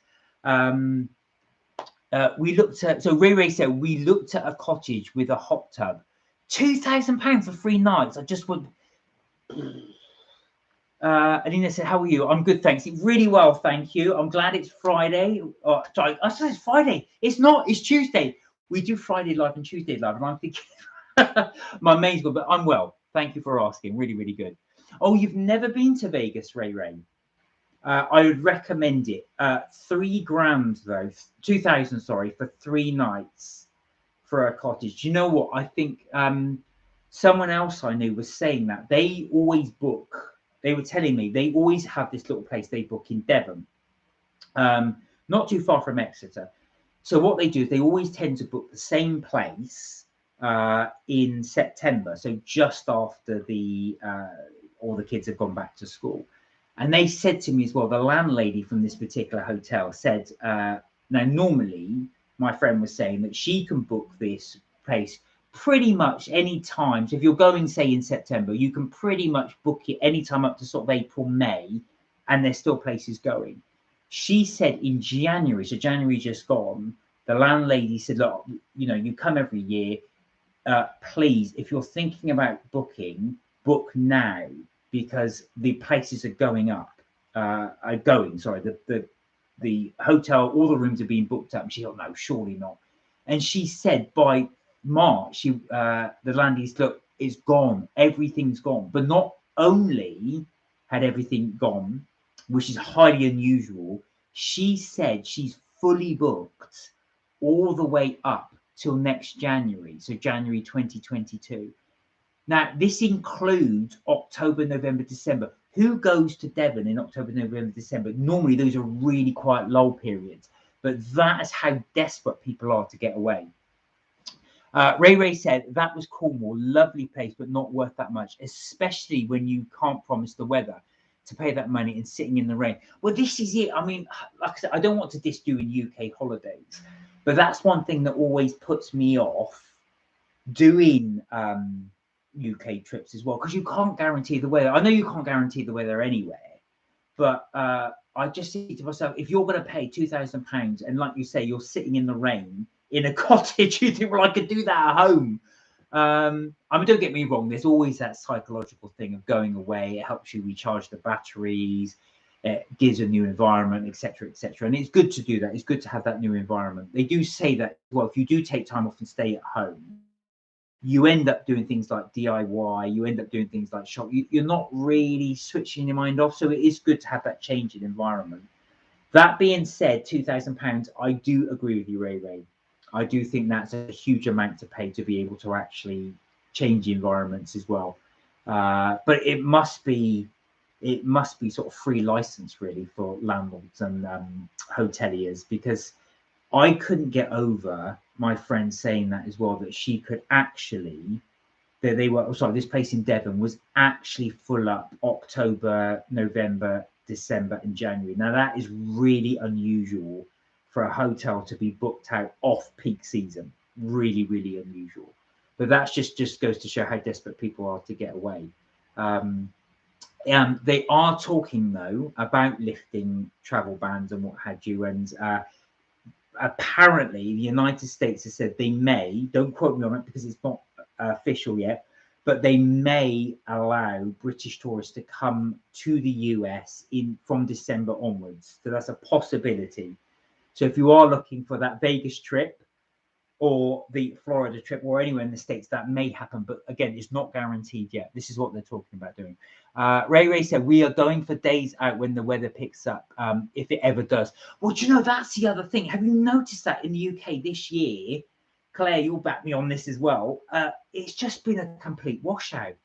We looked at, so Ray said, we looked at a cottage with a hot tub. £2,000 for 3 nights. I just would. Alina said, how are you? I'm good, thanks. Really well, thank you. I'm glad it's Friday. Oh, sorry, I said it's Friday. It's not, it's Tuesday. We do Friday live and Tuesday live. And I'm thinking, my main's good, but I'm well. Thank you for asking. Really, really good. Oh, you've never been to Vegas, Ray? I would recommend it. £3,000 though, 2,000, sorry, for 3 nights for a cottage. Do you know what? I think someone else I knew was saying that they always book. They were telling me they always have this little place they book in Devon, not too far from Exeter. So what they do is they always tend to book the same place in September, so just after all the kids have gone back to school. And they said to me as well, the landlady from this particular hotel said, now normally my friend was saying that she can book this place pretty much any time. So if you're going, say, in September, you can pretty much book it anytime up to sort of April, May, and there's still places going. She said in January, so January just gone, the landlady said, look, you know, you come every year. Please, if you're thinking about booking, book now, because the places are going up. The hotel, all the rooms are being booked up. And she thought, no, surely not. And she said by March, the landlady, look, it's gone. Everything's gone. But not only had everything gone, which is highly unusual, she said she's fully booked all the way up till next January, so January 2022. Now, this includes October, November, December. Who goes to Devon in October, November, December? Normally, those are really quiet, lull periods, but that is how desperate people are to get away. Ray said, that was Cornwall, lovely place, but not worth that much, especially when you can't promise the weather to pay that money and sitting in the rain. Well, this is it. I mean, like I said, I don't want to diss doing UK holidays, but that's one thing that always puts me off doing UK trips as well, because you can't guarantee the weather. I know you can't guarantee the weather anywhere, but I just think to myself, if you're going to pay £2,000 and, like you say, you're sitting in the rain in a cottage, you think, well, I could do that at home. I mean, don't get me wrong, there's always that psychological thing of going away. It helps you recharge the batteries, it gives a new environment, etc., etc. And it's good to do that. It's good to have that new environment. They do say that, well, if you do take time off and stay at home, you end up doing things like DIY, you end up doing things like shop. You're not really switching your mind off. So it is good to have that change in environment. That being said, £2,000, I do agree with you, Ray. I do think that's a huge amount to pay to be able to actually change environments as well. But it must be sort of free license really for landlords and hoteliers, because I couldn't get over my friend saying that as well, that she could actually, that they were, sorry, this place in Devon was actually full up October, November, December, and January. Now that is really unusual for a hotel to be booked out off peak season. Really, really unusual. But that's just goes to show how desperate people are to get away. They are talking though about lifting travel bans and what have you, and apparently the United States has said they may, don't quote me on it because it's not official yet, but they may allow British tourists to come to the US from December onwards. So that's a possibility. So if you are looking for that Vegas trip or the Florida trip or anywhere in the States, that may happen. But again, it's not guaranteed yet. This is what they're talking about doing. Ray said, we are going for days out when the weather picks up, if it ever does. Well, do you know, that's the other thing. Have you noticed that in the UK this year? Claire, you'll back me on this as well. It's just been a complete washout.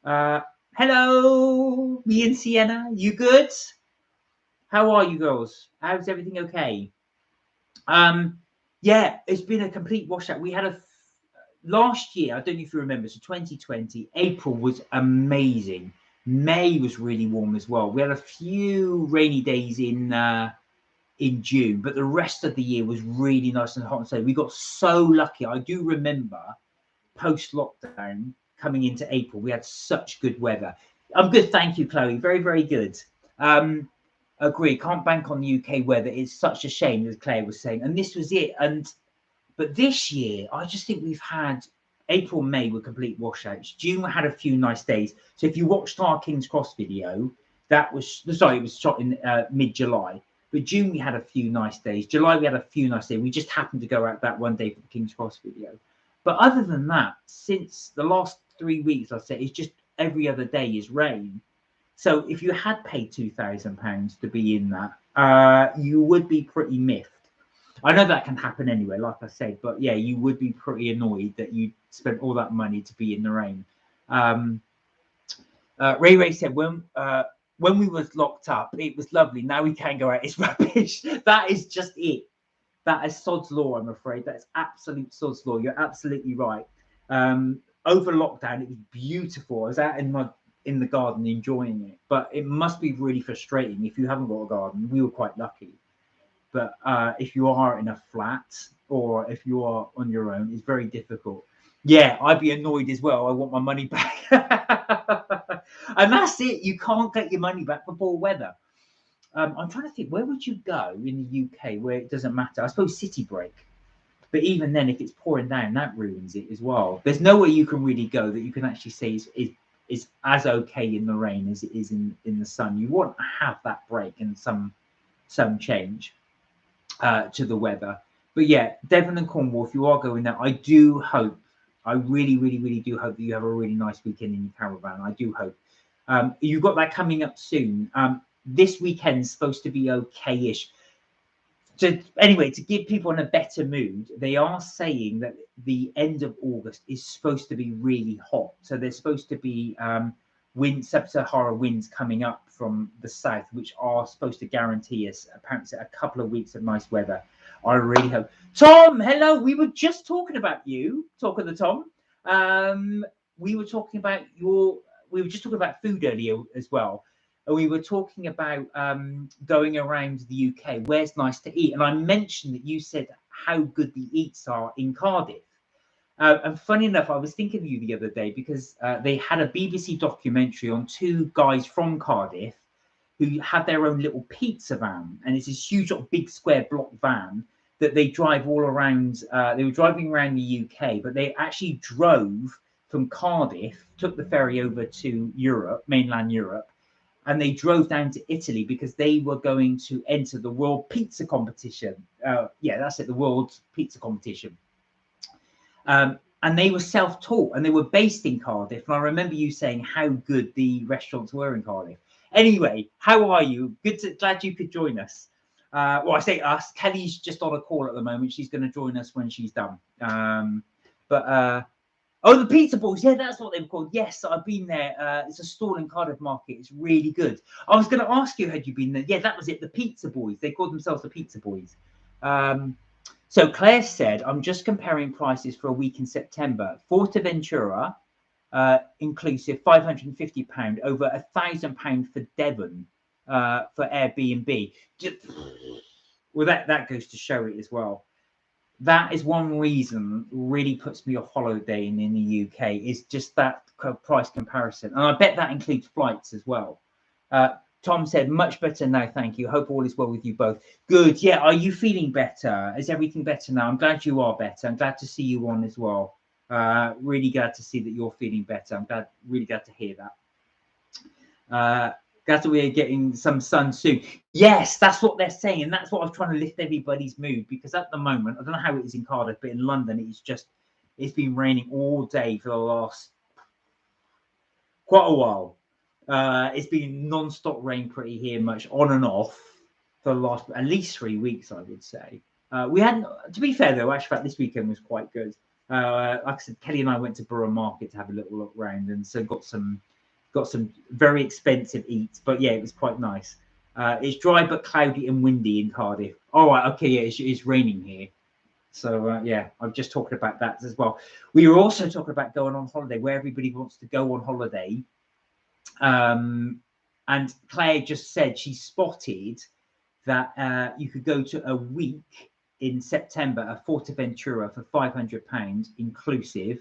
Hello, me and Sienna. You good? How are you girls? How's everything okay? Yeah, it's been a complete washout. We had last year, I don't know if you remember, so 2020, April was amazing. May was really warm as well. We had a few rainy days in June, but the rest of the year was really nice and hot and sunny. We got so lucky. I do remember post-lockdown coming into April, we had such good weather. I'm good, thank you, Chloe. Very, very good. Agree, can't bank on the UK weather. It's such a shame, as Claire was saying, and this was it. But this year, I just think we've had April, May were complete washouts. June had a few nice days. So if you watched our King's Cross video, that was, sorry, it was shot in mid-July. But June we had a few nice days. July we had a few nice days. We just happened to go out that one day for the King's Cross video. But other than that, since the last 3 weeks, I'd say it's just every other day is rain. So if you had paid £2,000 to be in that, you would be pretty miffed. I know that can happen anyway, like I said, but yeah, you would be pretty annoyed that you spent all that money to be in the rain. Ray said, when we was locked up, it was lovely. Now we can't go out. It's rubbish. That is just it. That is sod's law, I'm afraid. That's absolute sod's law. You're absolutely right. Over lockdown, it was beautiful. I was out in the garden enjoying it, but it must be really frustrating if you haven't got a garden. We were quite lucky. But if you are in a flat or if you are on your own, it's very difficult. Yeah, I'd be annoyed as well. I want my money back. And that's it. You can't get your money back for poor weather. I'm trying to think, where would you go in the UK where it doesn't matter? I suppose city break. But even then, if it's pouring down, that ruins it as well. There's nowhere you can really go that you can actually say is as okay in the rain as it is in the sun. You want to have that break and some change to the weather. But yeah, Devon and Cornwall, if you are going there, I do hope, I really, really, really do hope that you have a really nice weekend in your caravan. I do hope. You've got that coming up soon. This weekend's supposed to be okay-ish. So anyway, to give people in a better mood, they are saying that the end of August is supposed to be really hot. So there's supposed to be sub-Saharan winds coming up from the south, which are supposed to guarantee us apparently a couple of weeks of nice weather. I really hope. Tom, hello. We were just talking about you. Talking to Tom. We were talking about we were just talking about food earlier as well. We were talking about going around the UK, where's nice to eat. And I mentioned that you said how good the eats are in Cardiff. And funny enough, I was thinking of you the other day because they had a BBC documentary on two guys from Cardiff who had their own little pizza van. And it's this huge, big square block van that they drive all around. They were driving around the UK, but they actually drove from Cardiff, took the ferry over to Europe, mainland Europe, and they drove down to Italy because they were going to enter the World Pizza Competition. Yeah, that's it, the World Pizza Competition. And they were self-taught and they were based in Cardiff. And I remember you saying how good the restaurants were in Cardiff. Anyway, how are you? Glad you could join us. Well, I say us. Kelly's just on a call at the moment. She's going to join us when she's done. Oh, the Pizza Boys. Yeah, that's what they were called. Yes, I've been there. It's a stall in Cardiff Market. It's really good. I was going to ask you, had you been there? Yeah, that was it. The Pizza Boys. They called themselves the Pizza Boys. So Claire said, I'm just comparing prices for a week in September. Forteventura, inclusive, £550, over £1,000 for Devon for Airbnb. Well, that goes to show it as well. That is one reason really puts me off holidaying in the UK, is just that price comparison. And I bet that includes flights as well. Tom said, much better now, thank you. Hope all is well with you both. Good. Yeah, are you feeling better? Is everything better now? I'm glad you are better. I'm glad to see you on as well. Really glad to see that you're feeling better. I'm really glad to hear that. Glad that we're getting some sun soon. Yes, that's what they're saying. And that's what I was trying to lift everybody's mood, because at the moment, I don't know how it is in Cardiff, but in London, it's been raining all day for the last quite a while. It's been non-stop rain pretty here, much on and off for the last at least 3 weeks, I would say. We had, to be fair though, actually, this weekend was quite good. Like I said, Kelly and I went to Birmingham Market to have a little look around, and so got some very expensive eats, but yeah, it was quite nice. It's dry but cloudy and windy in Cardiff. All right, okay, yeah, it's raining here. So yeah, I'm just talking about that as well. We were also talking about going on holiday, where everybody wants to go on holiday. And Claire just said she spotted that you could go to a week in September at Forteventura for £500 inclusive,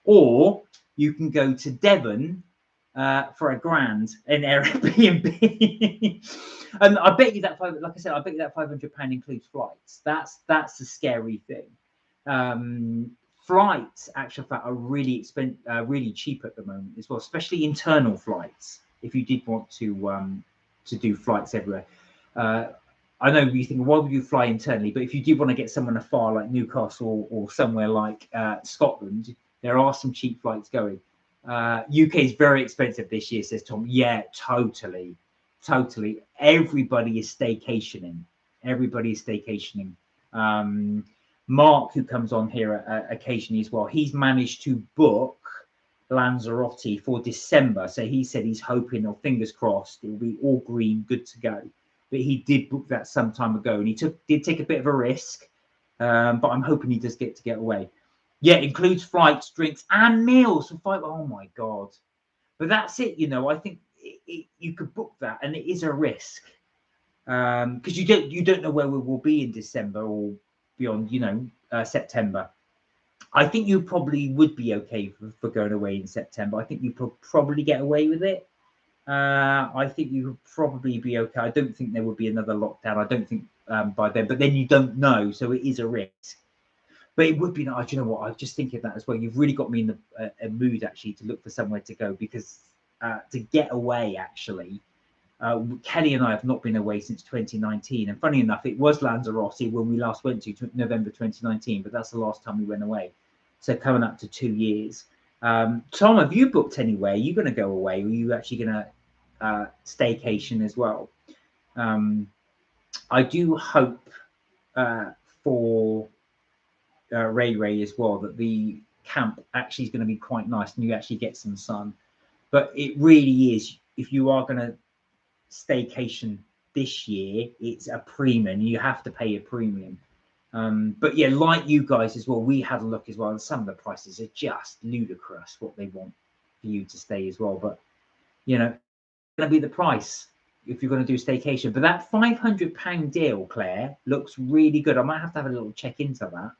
or you can go to Devon for £1,000 in Airbnb. And I bet you that, like I said, I bet you that £500 includes flights. That's the scary thing. Flights, actual fact, are really expensive, really cheap at the moment as well, especially internal flights. If you did want to do flights everywhere, I know you think, why would you fly internally? But if you did want to get someone afar, like Newcastle or somewhere like Scotland, there are some cheap flights going. UK is very expensive this year, says Tom. Yeah, totally. Everybody is staycationing. Mark, who comes on here occasionally as well, he's managed to book Lanzarote for December. So he said he's hoping, or fingers crossed, it'll be all green, good to go. But he did book that some time ago, and he did take a bit of a risk. But I'm hoping he does get away. Yeah, it includes flights, drinks, and meals for five. Oh my god! But that's it. I think you could book that, and it is a risk because you don't know where we will be in December or beyond. September. I think you probably would be okay for going away in September. I think you could probably get away with it. I think you would probably be okay. I don't think there would be another lockdown. I don't think by then. But then you don't know, so it is a risk. But it would be nice. Do you know what? I was just thinking that as well. You've really got me in a mood actually to look for somewhere to go, because to get away actually, Kelly and I have not been away since 2019. And funny enough, it was Lanzarote when we last went to November 2019, but that's the last time we went away. So coming up to 2 years. Tom, have you booked anywhere? Are you going to go away? Or are you actually going to staycation as well? I do hope for Ray as well that the camp actually is going to be quite nice and you actually get some sun. But it really is, if you are going to staycation this year, it's a premium. You have to pay a premium. But yeah, like you guys as well, we had a look as well, and some of the prices are just ludicrous what they want for you to stay as well. But it's going to be the price if you're going to do staycation. But that £500 deal, Claire, looks really good. I might have to have a little check into that,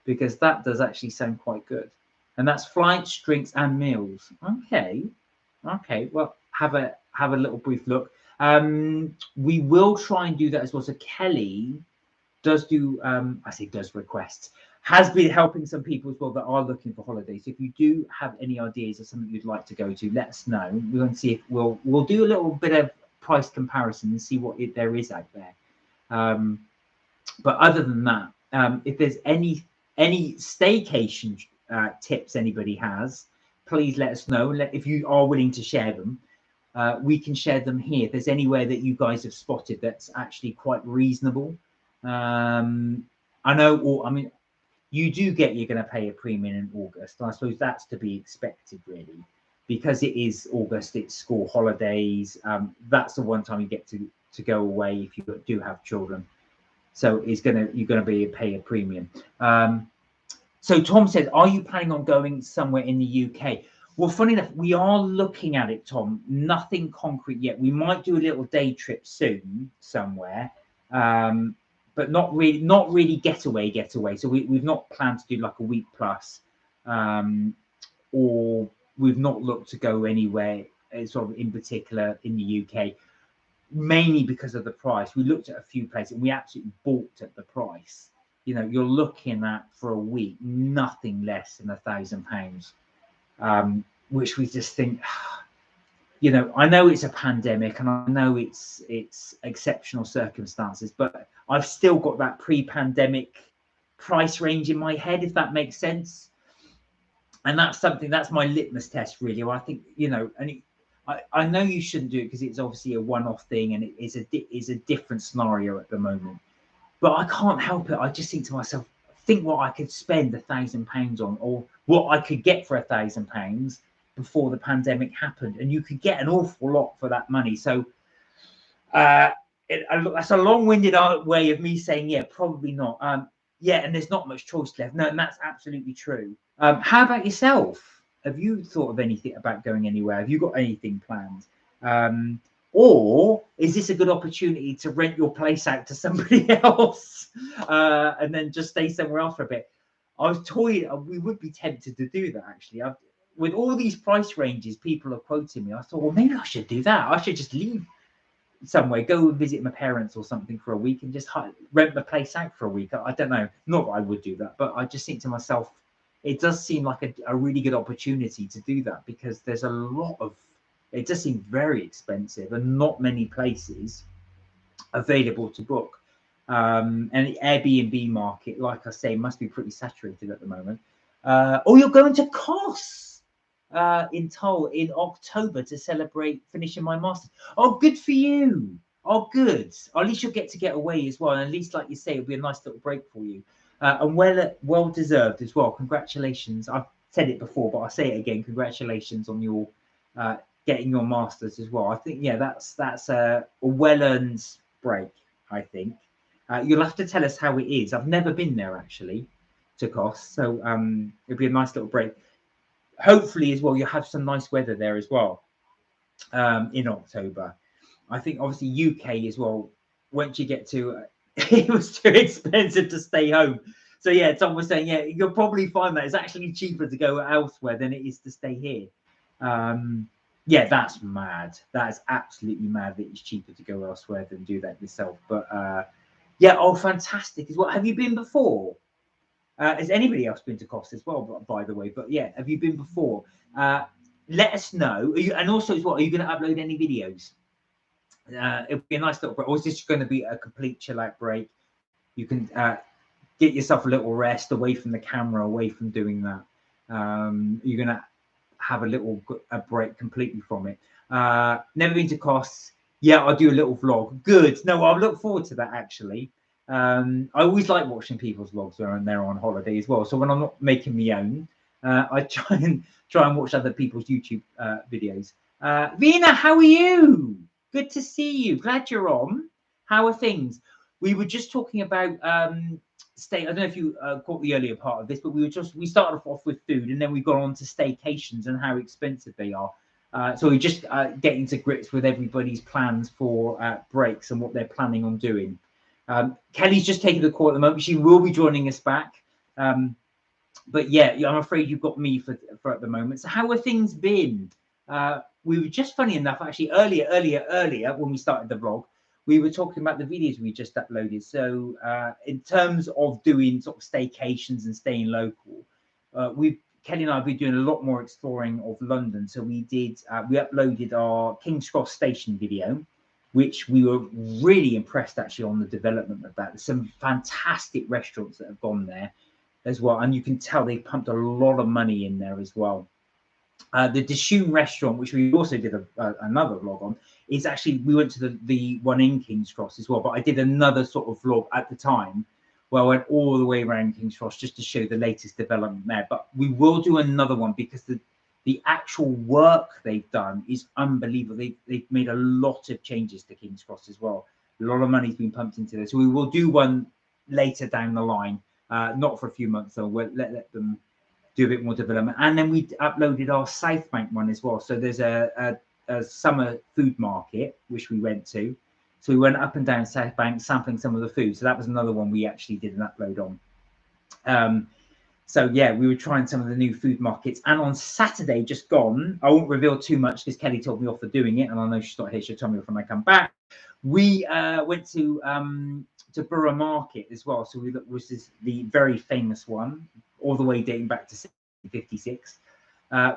because that does actually sound quite good. And that's flights, drinks, and meals. Okay. Well, have a little brief look. We will try and do that as well. So Kelly does do, requests, has been helping some people as well that are looking for holidays. So if you do have any ideas of something you'd like to go to, let us know. We're going to see if we'll do a little bit of price comparison and see what there is out there. But other than that, if there's any staycation tips anybody has, please let us know. If you are willing to share them. we can share them here. If there's anywhere that you guys have spotted that's actually quite reasonable. I know, or I mean, you do get, you're going to pay a premium in August. And I suppose that's to be expected, really, because it is August, it's school holidays. That's the one time you get to go away if you do have children. So you're gonna pay a premium. So Tom said, are you planning on going somewhere in the UK? Well, funny enough, we are looking at it, Tom. Nothing concrete yet. We might do a little day trip soon somewhere, but not really getaway. So we've not planned to do like a week plus, or we've not looked to go anywhere sort of in particular in the UK, mainly because of the price. We looked at a few places and we absolutely balked at the price. You know, you're looking at for a week nothing less than £1,000, which we just think, you know, I know it's a pandemic and I know it's exceptional circumstances, but I've still got that pre-pandemic price range in my head, if that makes sense. And that's my litmus test, really. I think, you know, and I know you shouldn't do it because it's obviously a one-off thing and it is a different scenario at the moment. But I can't help it. I just think to myself, think what I could spend £1,000 on, or what I could get for £1,000 before the pandemic happened, and you could get an awful lot for that money. So that's a long-winded way of me saying, yeah, probably not. Yeah, and there's not much choice left. No, and that's absolutely true. How about yourself? Have you thought of anything about going anywhere? Have you got anything planned? Or is this a good opportunity to rent your place out to somebody else and then just stay somewhere else for a bit? I was toying, we would be tempted to do that, actually. With all these price ranges people are quoting me, I thought, well, maybe I should do that. I should just leave somewhere, go and visit my parents or something for a week and just rent the place out for a week. I don't know, not that I would do that, but I just think to myself, it does seem like a really good opportunity to do that, because there's a lot of, it just seems very expensive and not many places available to book. And the Airbnb market, like I say, must be pretty saturated at the moment. Or you're going to Kos in Tull in October to celebrate finishing my master's. Oh, good for you. Oh, good. At least you'll get to get away as well. And at least, like you say, it'll be a nice little break for you. And well deserved as well. Congratulations. I've said it before, but I'll say it again. Congratulations on your getting your master's as well. I think, yeah, that's a well-earned break, I think. You'll have to tell us how it is. I've never been there, actually, to Kos. So it'll be a nice little break. Hopefully, as well, you'll have some nice weather there as well in October. I think, obviously, UK as well, once you get to... it was too expensive to stay home. So, yeah, Tom was saying, yeah, you'll probably find that it's actually cheaper to go elsewhere than it is to stay here. Yeah, that's mad. That is absolutely mad that it's cheaper to go elsewhere than do that yourself. But yeah, oh, fantastic as well. Have you been before? Has anybody else been to Kos as well, by the way? But yeah, have you been before? Let us know. And also as well, are you going to upload any videos? It'll be a nice little break. Or is this going to be a complete chill out break? You can get yourself a little rest away from the camera, away from doing that. You're going to have a break completely from it. Never been to Kos. Yeah, I'll do a little vlog. Good. No, I'll look forward to that, actually. I always like watching people's vlogs when they're on holiday as well. So when I'm not making my own, I try and watch other people's YouTube videos. Vina, how are you? Good to see you. Glad you're on. How are things? We were just talking about I don't know if you caught the earlier part of this, but we started off with food, and then we got on to staycations and how expensive they are. So we're just getting to grips with everybody's plans for breaks and what they're planning on doing. Kelly's just taking the call at the moment. She will be joining us back. But yeah, I'm afraid you've got me for at the moment. So how have things been? We were just, funny enough, actually earlier when we started the vlog, we were talking about the videos we just uploaded. So in terms of doing sort of staycations and staying local, Kelly and I have been doing a lot more exploring of London. So we uploaded our King's Cross station video, which we were really impressed actually on the development of that. There's some fantastic restaurants that have gone there as well. And you can tell they pumped a lot of money in there as well. The Dishoom restaurant, which we also did another vlog on, is actually, we went to the one in King's Cross as well, but I did another sort of vlog at the time where I went all the way around King's Cross just to show the latest development there. But we will do another one because the actual work they've done is unbelievable. They've made a lot of changes to King's Cross as well. A lot of money's been pumped into this. So we will do one later down the line, not for a few months though. We'll let them do a bit more development. And then we uploaded our South Bank one as well. So there's a summer food market which we went to. So we went up and down South Bank sampling some of the food. So that was another one we actually did an upload on. So yeah, we were trying some of the new food markets. And on Saturday, just gone, I won't reveal too much because Kelly told me off for doing it, and I know she's not here. She'll tell me off when I come back. We went to Borough Market as well. So we was the very famous one, all the way dating back to 1956.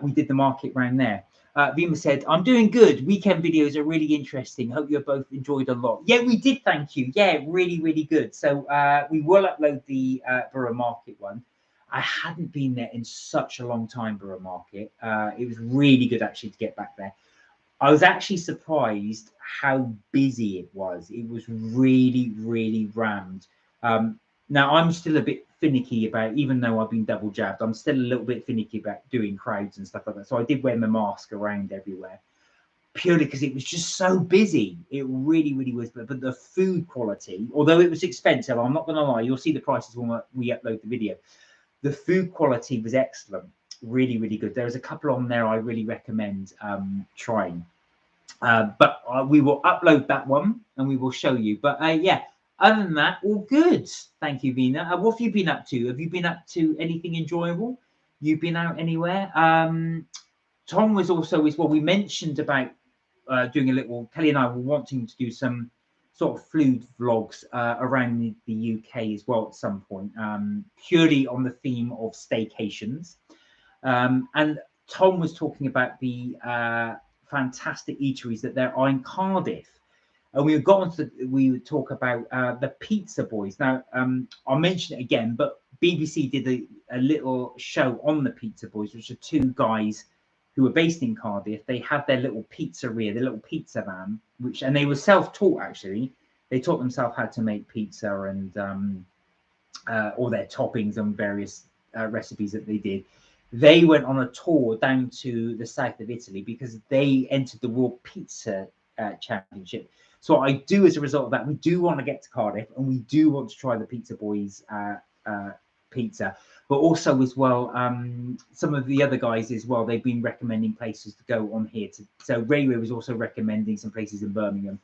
We did the market round there. Vima said, "I'm doing good. Weekend videos are really interesting. Hope you both enjoyed a lot." Yeah, we did. Thank you. Yeah, really, really good. So we will upload the Borough Market one. I hadn't been there in such a long time, Borough Market. It was really good actually to get back there. I was actually surprised how busy it was. It was really, really rammed. Now, I'm still a bit finicky about, even though I've been double jabbed, I'm still a little bit finicky about doing crowds and stuff like that. So I did wear my mask around everywhere, purely because it was just so busy. It really, really was. But the food quality, although it was expensive, I'm not going to lie, you'll see the prices when we upload the video. The food quality was excellent. Really, really good. There's a couple on there I really recommend trying. But we will upload that one and we will show you. But yeah, other than that, all good. Thank you, Vina. What have you been up to? Have you been up to anything enjoyable? You've been out anywhere? Tom was also as well. We mentioned about doing a little. Kelly and I were wanting to do some sort of food vlogs around the UK as well at some point, purely on the theme of staycations. And Tom was talking about the fantastic eateries that there are in Cardiff. And we would talk about the Pizza Boys. Now, I'll mention it again, but BBC did a little show on the Pizza Boys, which are two guys who are based in Cardiff. They have their little pizzeria, their little pizza van, and they were self-taught actually. They taught themselves how to make pizza and all their toppings and various recipes that they did. They went on a tour down to the south of Italy because they entered the World Pizza Championship. So what I do as a result of that, we do want to get to Cardiff and we do want to try the Pizza Boys pizza, but also as well, some of the other guys as well, they've been recommending places to go on here. So Ray was also recommending some places in Birmingham.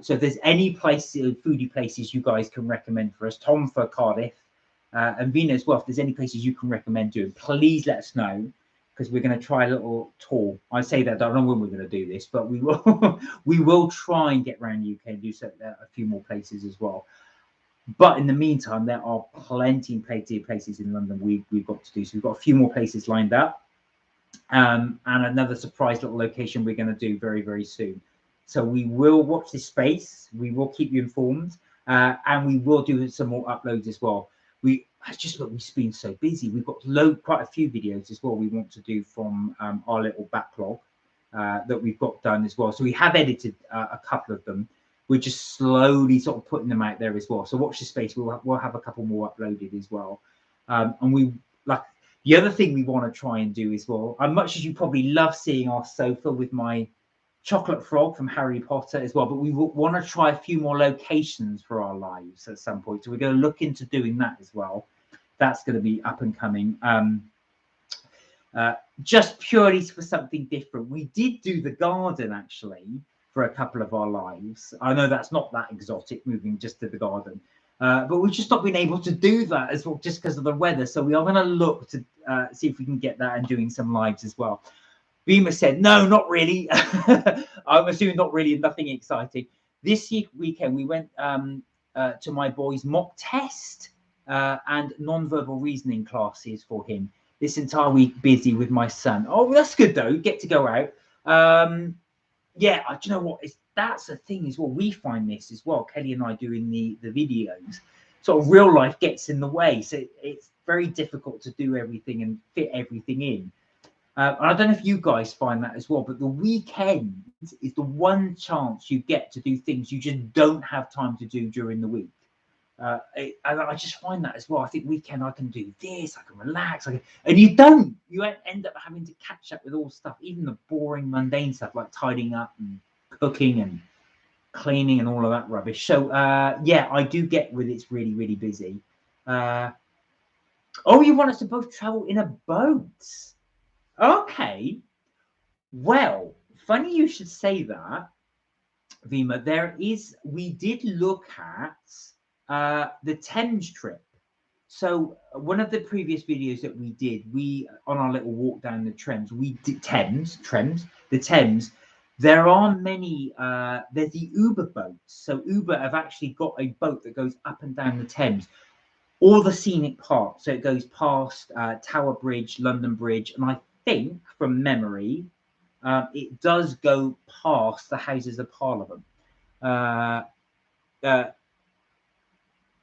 So if there's any places, foodie places you guys can recommend for us, Tom for Cardiff, and Vina as well, if there's any places you can recommend doing, please let us know, because we're going to try a little tour. I say that, I don't know when we're going to do this, but we will we will try and get around UK and do a few more places as well. But in the meantime, there are plenty of places in London we've got to do. So we've got a few more places lined up, and another surprise little location we're going to do very, very soon. So we will watch this space. We will keep you informed, and we will do some more uploads as well. We've been so busy. We've got quite a few videos as well we want to do from our little backlog that we've got done as well. So we have edited a couple of them. We're just slowly sort of putting them out there as well. So watch this space. We'll have a couple more uploaded as well. And we like the other thing we want to try and do as well. Much as you probably love seeing our sofa with my chocolate frog from Harry Potter as well, but we want to try a few more locations for our lives at some point. So we're going to look into doing that as well. That's going to be up and coming. Just purely for something different. We did do the garden actually for a couple of our lives. I know that's not that exotic, moving just to the garden, but we've just not been able to do that as well, just because of the weather. So we are going to look to see if we can get that and doing some lives as well. Beamer said, no, not really. I'm assuming not really, nothing exciting. This weekend, we went to my boy's mock test and non-verbal reasoning classes for him. This entire week, busy with my son. Oh, that's good, though. You get to go out. Yeah, do you know what? That's the thing as well. We find this as well, Kelly and I doing the videos. Sort of real life gets in the way. So it's very difficult to do everything and fit everything in. And I don't know if you guys find that as well, but the weekend is the one chance you get to do things you just don't have time to do during the week. And I just find that as well. I think weekend I can do this, I can relax, and you don't. You end up having to catch up with all stuff, even the boring, mundane stuff like tidying up and cooking and cleaning and all of that rubbish. So yeah, I do get with it's really, really busy. Oh, you want us to both travel in a boat? Okay. Well, funny you should say that, Vima. We did look at the Thames trip. So one of the previous videos that we did, on our little walk down the Thames, we did the Thames. There are many. There's the Uber boats. So Uber have actually got a boat that goes up and down the Thames, all the scenic parts. So it goes past Tower Bridge, London Bridge, and I think from memory, it does go past the Houses of Parliament.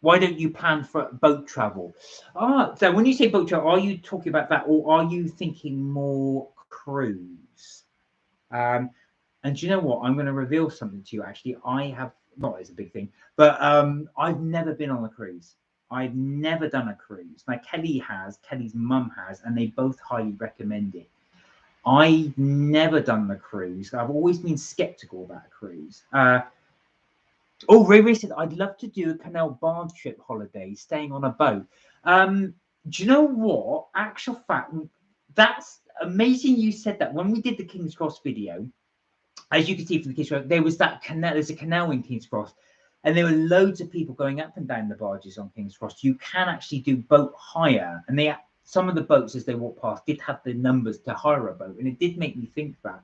Why don't you plan for boat travel? So when you say boat travel, are you talking about that, or are you thinking more cruise? And do you know what? I'm going to reveal something to you. Actually, I have not as a big thing, but I've never been on a cruise. I've never done a cruise. Now Kelly's mum has, and they both highly recommend it. I've never done the cruise. I've always been skeptical about a cruise. Oh, Ray said, I'd love to do a canal barge trip holiday, staying on a boat. Do you know what? Actual fact, that's amazing you said that. When we did the King's Cross video, as you can see from the King's Cross, there was that canal, there's a canal in King's Cross, and there were loads of people going up and down the barges on King's Cross. You can actually do boat hire, and some of the boats as they walk past did have the numbers to hire a boat, and it did make me think that.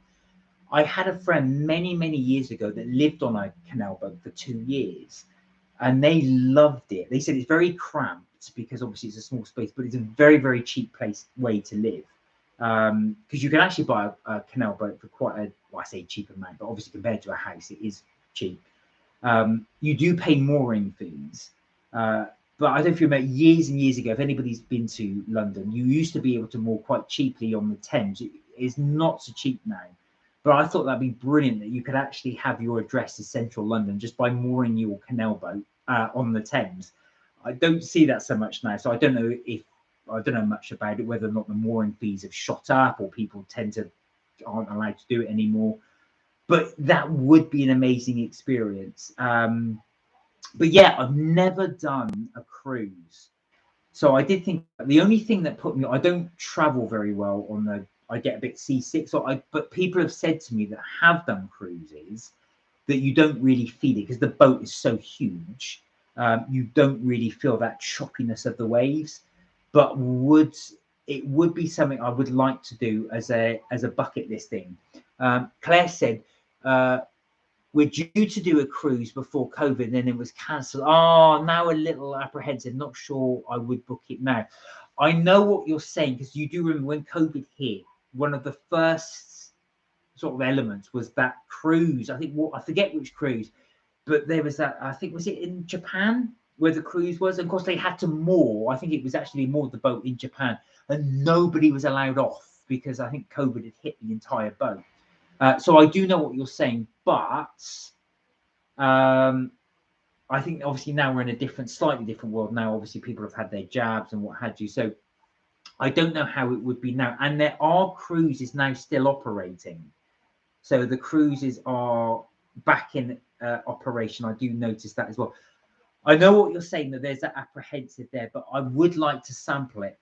I had a friend many, many years ago that lived on a canal boat for 2 years, and they loved it. They said it's very cramped because obviously it's a small space, but it's a very, very cheap way to live. Because you can actually buy a canal boat for quite I say cheap amount, but obviously compared to a house, it is cheap. You do pay mooring fees. But I don't know if you remember years and years ago, if anybody's been to London, you used to be able to moor quite cheaply on the Thames. It is not so cheap now. But I thought that'd be brilliant that you could actually have your address as central London just by mooring your canal boat on the Thames. I don't see that so much now. So I don't know much about it, whether or not the mooring fees have shot up or people aren't allowed to do it anymore. But that would be an amazing experience. But yeah, I've never done a cruise. So I did think the only thing that I don't travel very well I get a bit seasick. But people have said to me that have done cruises that you don't really feel it because the boat is so huge. You don't really feel that choppiness of the waves. But it would be something I would like to do as a bucket list thing. Claire said we're due to do a cruise before COVID, and then it was cancelled. Oh, now a little apprehensive. Not sure I would book it now. I know what you're saying because you do remember when COVID hit. One of the first sort of elements was that cruise. I forget which cruise, but there was that. I think was it in Japan where the cruise was, and of course they had to moor. I think it was actually moored the boat in Japan, and nobody was allowed off because I think COVID had hit the entire boat. So I do know what you're saying, but I think obviously now we're in a slightly different world now. Obviously people have had their jabs and what have you. So I don't know how it would be now. And there are cruises now still operating. So the cruises are back in operation. I do notice that as well. I know what you're saying, that there's that apprehensive there, but I would like to sample it.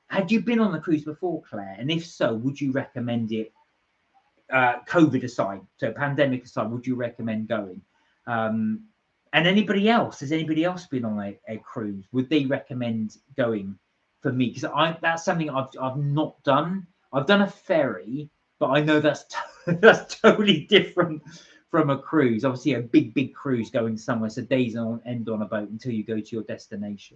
Had you been on a cruise before, Claire? And if so, would you recommend it? COVID aside, so pandemic aside, would you recommend going? And anybody else? Has anybody else been on a cruise? Would they recommend going for me? Because that's something I've not done. I've done a ferry, but I know that's totally different from a cruise. Obviously, a big cruise going somewhere, so days on end on a boat until you go to your destination.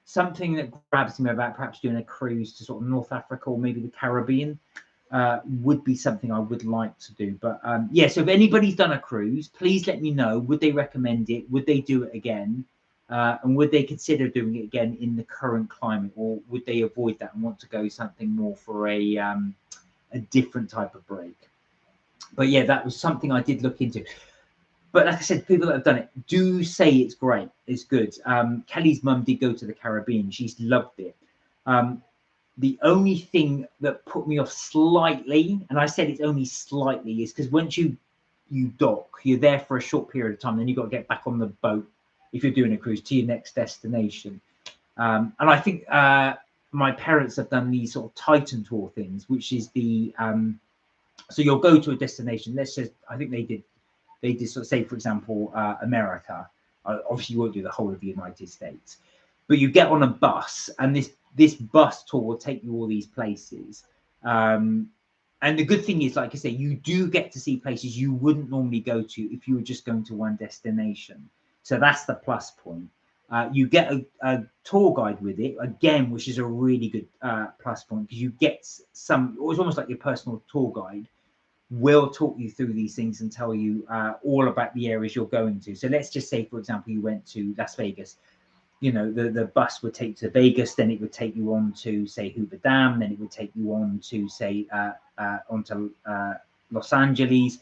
Something that grabs me about perhaps doing a cruise to sort of North Africa or maybe the Caribbean. Would be something I would like to do. But yeah, so if anybody's done a cruise, please let me know. Would they recommend it? Would they do it again? And would they consider doing it again in the current climate, or would they avoid that and want to go something more for a different type of break? But yeah, that was something I did look into. But like I said, people that have done it do say it's great, it's good. Kelly's mum did go to the Caribbean; she's loved it. The only thing that put me off slightly, and I said it's only slightly, is because once you dock, you're there for a short period of time, then you've got to get back on the boat if you're doing a cruise to your next destination. And I think my parents have done these sort of Titan tour things, which is the so you'll go to a destination. Let's just, I think they did sort of, say for example, America. Obviously you won't do the whole of the United States, but you get on a bus, and this bus tour will take you all these places. And the good thing is, like I say, you do get to see places you wouldn't normally go to if you were just going to one destination. So that's the plus point. You get a tour guide with it, again, which is a really good plus point, because you get some, it's almost like your personal tour guide will talk you through these things and tell you all about the areas you're going to. So let's just say, for example, you went to Las Vegas. You know, the bus would take you to Vegas, then it would take you on to, say, Hoover Dam, then it would take you on to, say, onto Los Angeles.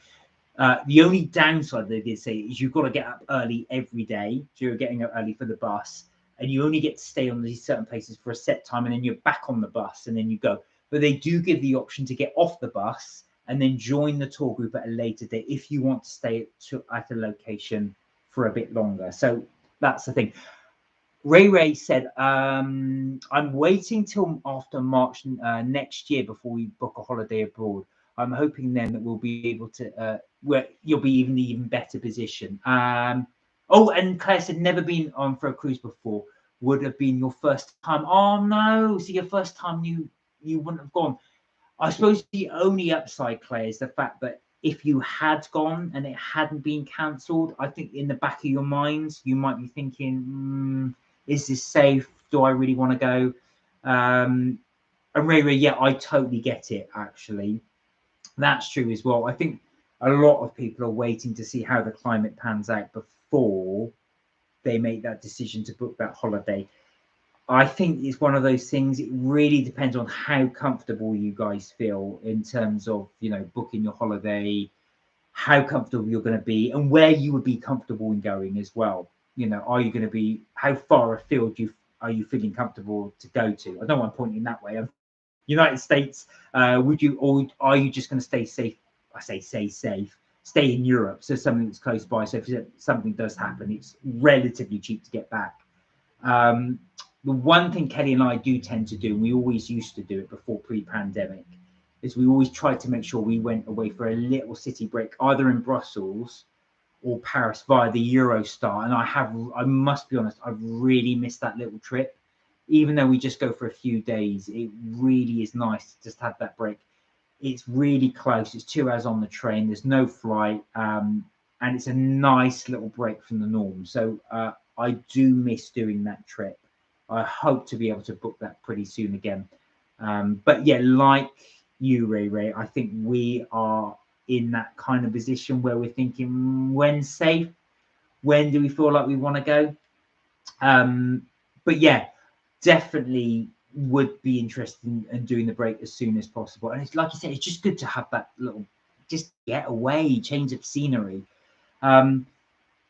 The only downside they did say is you've got to get up early every day. So you're getting up early for the bus, and you only get to stay on these certain places for a set time, and then you're back on the bus, and then you go. But they do give the option to get off the bus and then join the tour group at a later date if you want to stay at a location for a bit longer. So that's the thing. Ray said, I'm waiting till after March next year before we book a holiday abroad. I'm hoping then that we'll be able to, where you'll be even better position. Oh, and Claire said, never been on for a cruise before. Would have been your first time. Oh no, so your first time you wouldn't have gone. I suppose the only upside, Claire, is the fact that if you had gone and it hadn't been cancelled, I think in the back of your mind, you might be thinking, is this safe? Do I really want to go? And Ray, yeah, I totally get it, actually. That's true as well. I think a lot of people are waiting to see how the climate pans out before they make that decision to book that holiday. I think it's one of those things, it really depends on how comfortable you guys feel in terms of, you know, booking your holiday, how comfortable you're going to be, and where you would be comfortable in going as well. You know, are you going to be, how far afield are you feeling comfortable to go to? I don't want to point in that way. United States, would you, or are you just going to stay safe? I say safe, stay in Europe, so something that's close by. So if something does happen, it's relatively cheap to get back. The one thing Kelly and I do tend to do, and we always used to do it before pre-pandemic, is we always tried to make sure we went away for a little city break, either in Brussels or Paris via the Eurostar. And I must be honest, I've really missed that little trip. Even though we just go for a few days, it really is nice to just have that break. It's really close. It's 2 hours on the train. There's no flight. And it's a nice little break from the norm. So I do miss doing that trip. I hope to be able to book that pretty soon again. But yeah, like you, Ray, I think we are in that kind of position where we're thinking, when's safe? When do we feel like we want to go? But yeah, definitely would be interested in doing the break as soon as possible. And it's like you said, it's just good to have that little, just get away, change of scenery.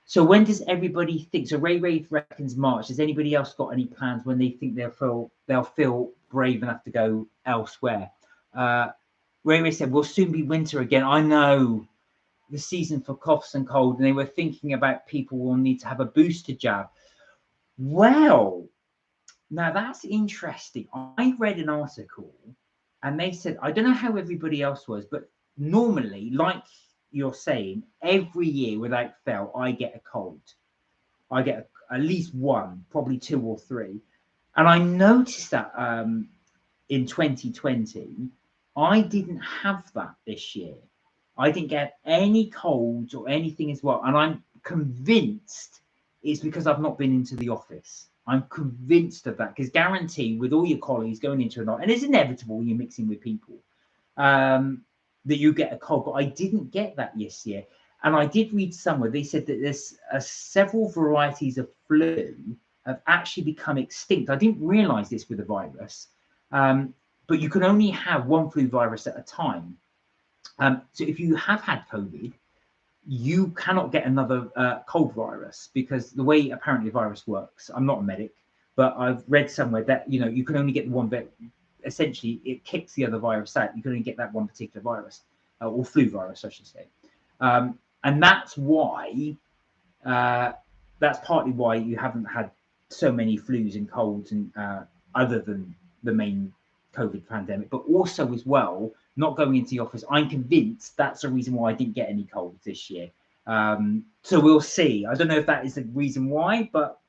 So when does everybody think? So Ray reckons March. Has anybody else got any plans when they think they'll feel brave enough to go elsewhere? Ray said, we'll soon be winter again. I know, the season for coughs and cold, and they were thinking about people will need to have a booster jab. Well, now that's interesting. I read an article and they said, I don't know how everybody else was, but normally, like you're saying, every year without fail, I get a cold. I get at least one, probably 2 or 3. And I noticed that in 2020, I didn't have that this year. I didn't get any colds or anything as well. And I'm convinced it's because I've not been into the office. I'm convinced of that, because guarantee with all your colleagues going into an office, and it's inevitable when you're mixing with people, that you get a cold. But I didn't get that this year. And I did read somewhere, they said that there's several varieties of flu have actually become extinct. I didn't realize this with the virus, but you can only have one flu virus at a time. So if you have had COVID, you cannot get another cold virus, because the way apparently the virus works, I'm not a medic, but I've read somewhere that, you know, you can only get the one that essentially it kicks the other virus out. You can only get that one particular virus, or flu virus, I should say. And that's why, that's partly why you haven't had so many flus and colds, and other than the main COVID pandemic, but also as well, not going into the office. I'm convinced that's the reason why I didn't get any colds this year. So we'll see. I don't know if that is the reason why, but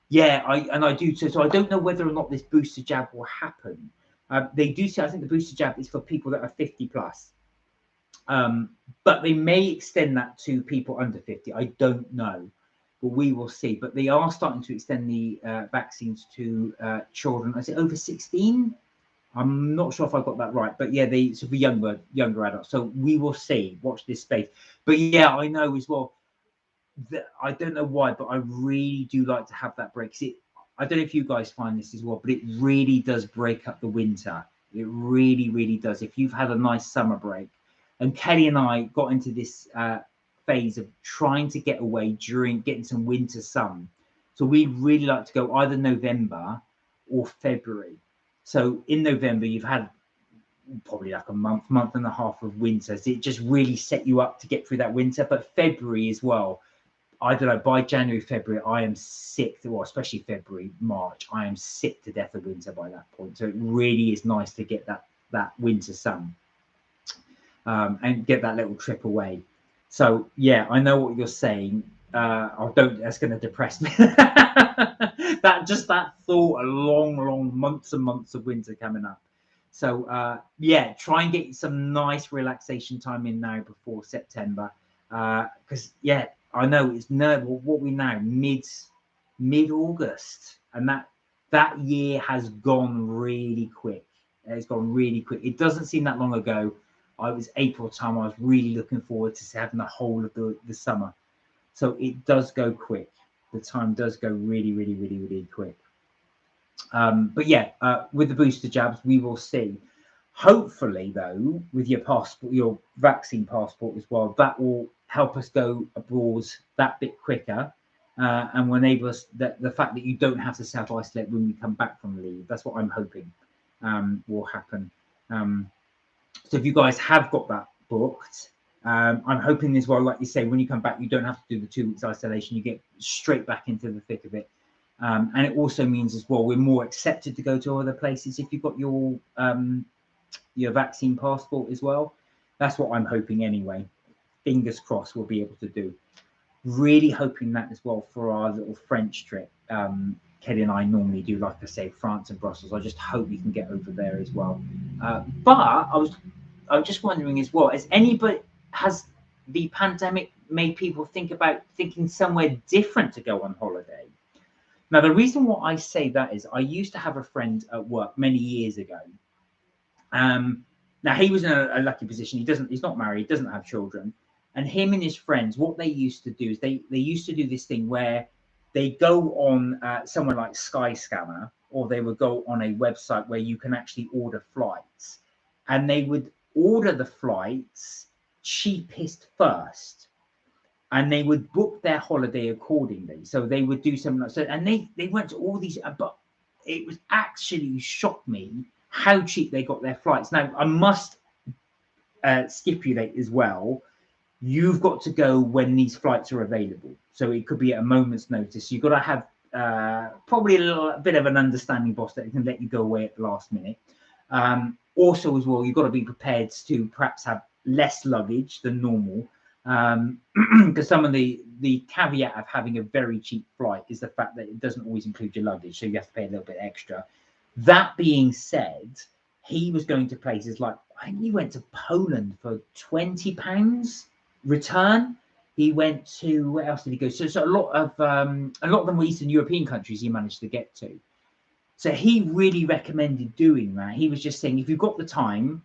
yeah, I do. So I don't know whether or not this booster jab will happen. They do say, I think the booster jab is for people that are 50 plus. But they may extend that to people under 50. I don't know, but we will see. But they are starting to extend the vaccines to children. Is it over 16? I'm not sure if I got that right, but yeah, so for younger adults. So we will see. Watch this space. But yeah, I know as well that, I don't know why, but I really do like to have that break. I don't know if you guys find this as well, but it really does break up the winter. It really, really does. If you've had a nice summer break, and Kelly and I got into this phase of trying to get away during getting some winter sun. So we really like to go either November or February. So in November, you've had probably like a month and a half of winter. So it just really set you up to get through that winter. But February as well, I don't know, by January, February, I am sick, well, especially February, March, I am sick to death of winter by that point. So it really is nice to get that winter sun, and get that little trip away. So yeah, I know what you're saying. That's going to depress me. that thought, a long months and months of winter coming up. So yeah, try and get some nice relaxation time in now before September, because yeah, I know it's what we now mid August, and that year has gone really quick. It's gone really quick. It doesn't seem that long ago. I was April time. I was really looking forward to having the whole of the summer. So it does go quick. The time does go really, really, really, really quick. But yeah, with the booster jabs, we will see. Hopefully, though, with your passport, your vaccine passport as well, that will help us go abroad that bit quicker, and will enable us that the fact that you don't have to self-isolate when we come back from leave. That's what I'm hoping will happen. So if you guys have got that booked, I'm hoping as well, like you say, when you come back, you don't have to do the 2 weeks isolation. You get straight back into the thick of it. And it also means as well, we're more accepted to go to other places if you've got your vaccine passport as well. That's what I'm hoping anyway. Fingers crossed we'll be able to do. Really hoping that as well for our little French trip. Kelly and I normally do, like I say, France and Brussels. I just hope we can get over there as well. But I was just wondering as well, has the pandemic made people thinking somewhere different to go on holiday? Now, the reason why I say that is I used to have a friend at work many years ago. Now he was in a lucky position. He's not married, doesn't have children. And him and his friends, what they used to do is they used to do this thing where they go on somewhere like Skyscanner, or they would go on a website where you can actually order flights, and they would order the flights cheapest first, and they would book their holiday accordingly. So they would do something like so, and they went to all these, but it was actually shocked me how cheap they got their flights. Now I must stipulate as well, you've got to go when these flights are available. So it could be at a moment's notice. You've got to have probably a bit of an understanding boss that can let you go away at the last minute. Also as well, you've got to be prepared to perhaps have less luggage than normal, because some of the caveat of having a very cheap flight is the fact that it doesn't always include your luggage, so you have to pay a little bit extra. That being said, he was going to places like, I think he went to Poland for £20 return. He went to, where else did he go? So a lot of them were Eastern European countries he managed to get to. So he really recommended doing that. He was just saying, if you've got the time,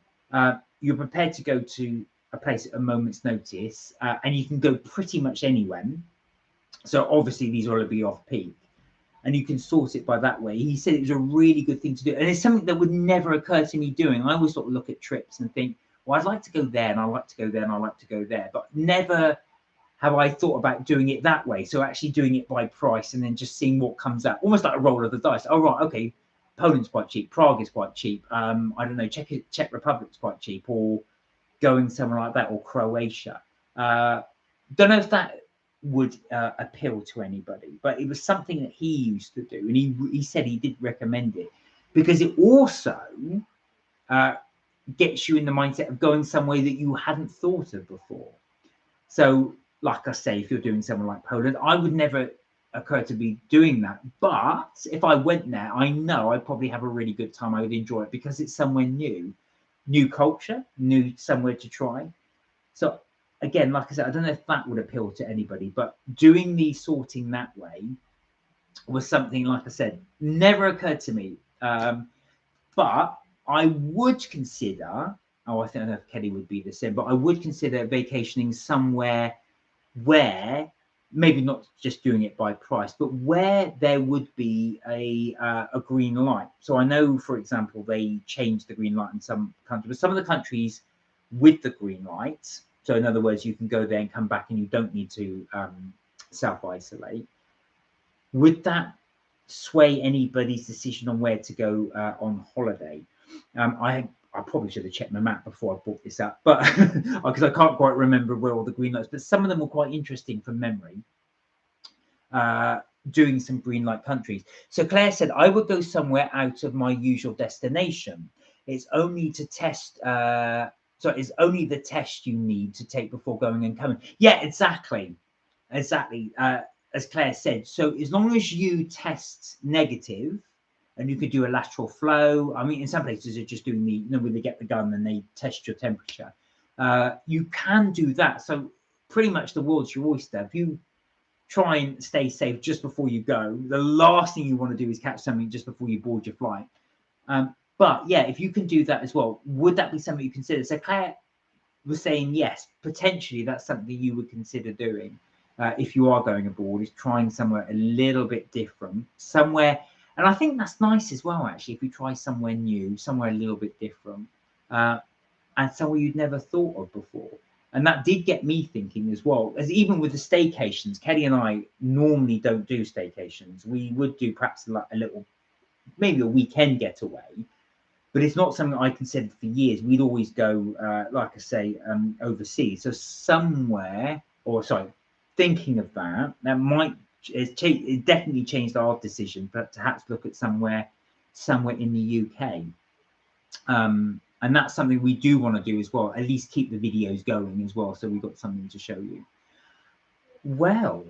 you're prepared to go to a place at a moment's notice, and you can go pretty much anywhere. So obviously these will be off peak, and you can source it by that way. He said it was a really good thing to do, and it's something that would never occur to me doing. I always sort of look at trips and think, well, I'd like to go there, and I like to go there, and I like to go there, but never have I thought about doing it that way. So actually doing it by price and then just seeing what comes out, almost like a roll of the dice. Oh right, okay, Poland's quite cheap, Prague is quite cheap. I don't know, Czech Republic's quite cheap, or going somewhere like that, or Croatia. Don't know if that would appeal to anybody, but it was something that he used to do, and he said he did recommend it because it also gets you in the mindset of going somewhere that you hadn't thought of before. So, like I say, if you're doing somewhere like Poland, I would never occur to be doing that. But if I went there, I know I'd probably have a really good time. I would enjoy it because it's somewhere new culture, new somewhere to try. So again, like I said, I don't know if that would appeal to anybody, but doing the sorting that way was something, like I said, never occurred to me. But I would consider, oh, I don't know if Kelly would be the same, but I would consider vacationing somewhere where maybe not just doing it by price, but where there would be a green light. So I know, for example, they changed the green light in some countries, but some of the countries with the green light, so in other words, you can go there and come back and you don't need to self-isolate. Would that sway anybody's decision on where to go on holiday? I probably should have checked my map before I brought this up, but because I can't quite remember where all the green lights, but some of them were quite interesting from memory, doing some green light countries. So Claire said, I would go somewhere out of my usual destination. It's only to test, so it's only the test you need to take before going and coming. Yeah, exactly. As Claire said, so as long as you test negative, and you could do a lateral flow. I mean, in some places they're just doing the, you know, when they get the gun and they test your temperature. You can do that. So pretty much the world's your oyster. If you try and stay safe just before you go, the last thing you want to do is catch something just before you board your flight. But yeah, if you can do that as well, would that be something you consider? So Claire was saying, yes, potentially that's something you would consider doing if you are going abroad, is trying somewhere a little bit different, somewhere. And I think that's nice as well, actually, if you try somewhere new, somewhere a little bit different, and somewhere you'd never thought of before. And that did get me thinking as well, as even with the staycations, Kelly and I normally don't do staycations. We would do perhaps like a little, maybe a weekend getaway, but it's not something I considered for years. We'd always go, like I say, overseas. So somewhere, or sorry, thinking of that, that might, it definitely changed our decision, but perhaps look at somewhere in the UK. And that's something we do want to do as well, at least keep the videos going as well, so we've got something to show you. Well,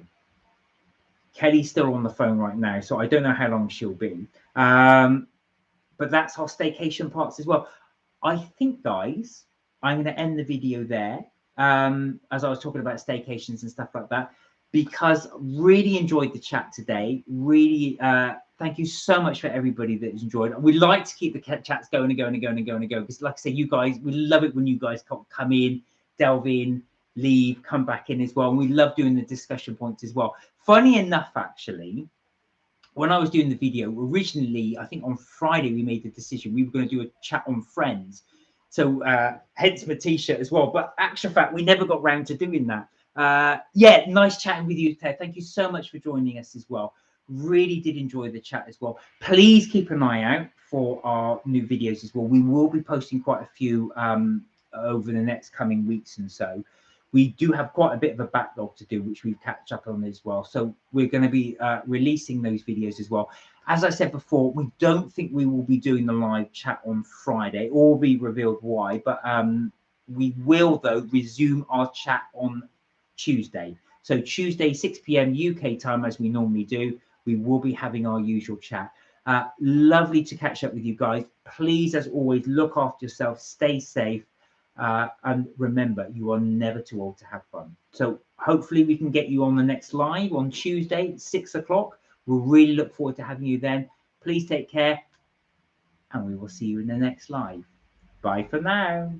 Kelly's still on the phone right now, so I don't know how long she'll be. But that's our staycation parts as well. I think, guys, I'm going to end the video there, as I was talking about staycations and stuff like that, because really enjoyed the chat today. Really, thank you so much for everybody that has enjoyed. We like to keep the chats going and going and going and going and going, because like I say, you guys, we love it when you guys come in, delve in, leave, come back in as well. And we love doing the discussion points as well. Funny enough, actually, when I was doing the video, originally, I think on Friday, we made the decision we were going to do a chat on Friends. So hence my t-shirt as well. But actual fact, we never got round to doing that. Yeah, nice chatting with you, Ted. Thank you so much for joining us as well. Really did enjoy the chat as well. Please keep an eye out for our new videos as well. We will be posting quite a few over the next coming weeks and so. We do have quite a bit of a backlog to do, which we've catch up on as well. So we're going to be releasing those videos as well. As I said before, we don't think we will be doing the live chat on Friday, or be revealed why, but we will, though, resume our chat on Tuesday. So Tuesday, 6 p.m. UK time, as we normally do, we will be having our usual chat. Lovely to catch up with you guys. Please, as always, look after yourself, stay safe. And remember, you are never too old to have fun. So hopefully we can get you on the next live on Tuesday, 6 o'clock. We'll really look forward to having you then. Please take care, and we will see you in the next live. Bye for now.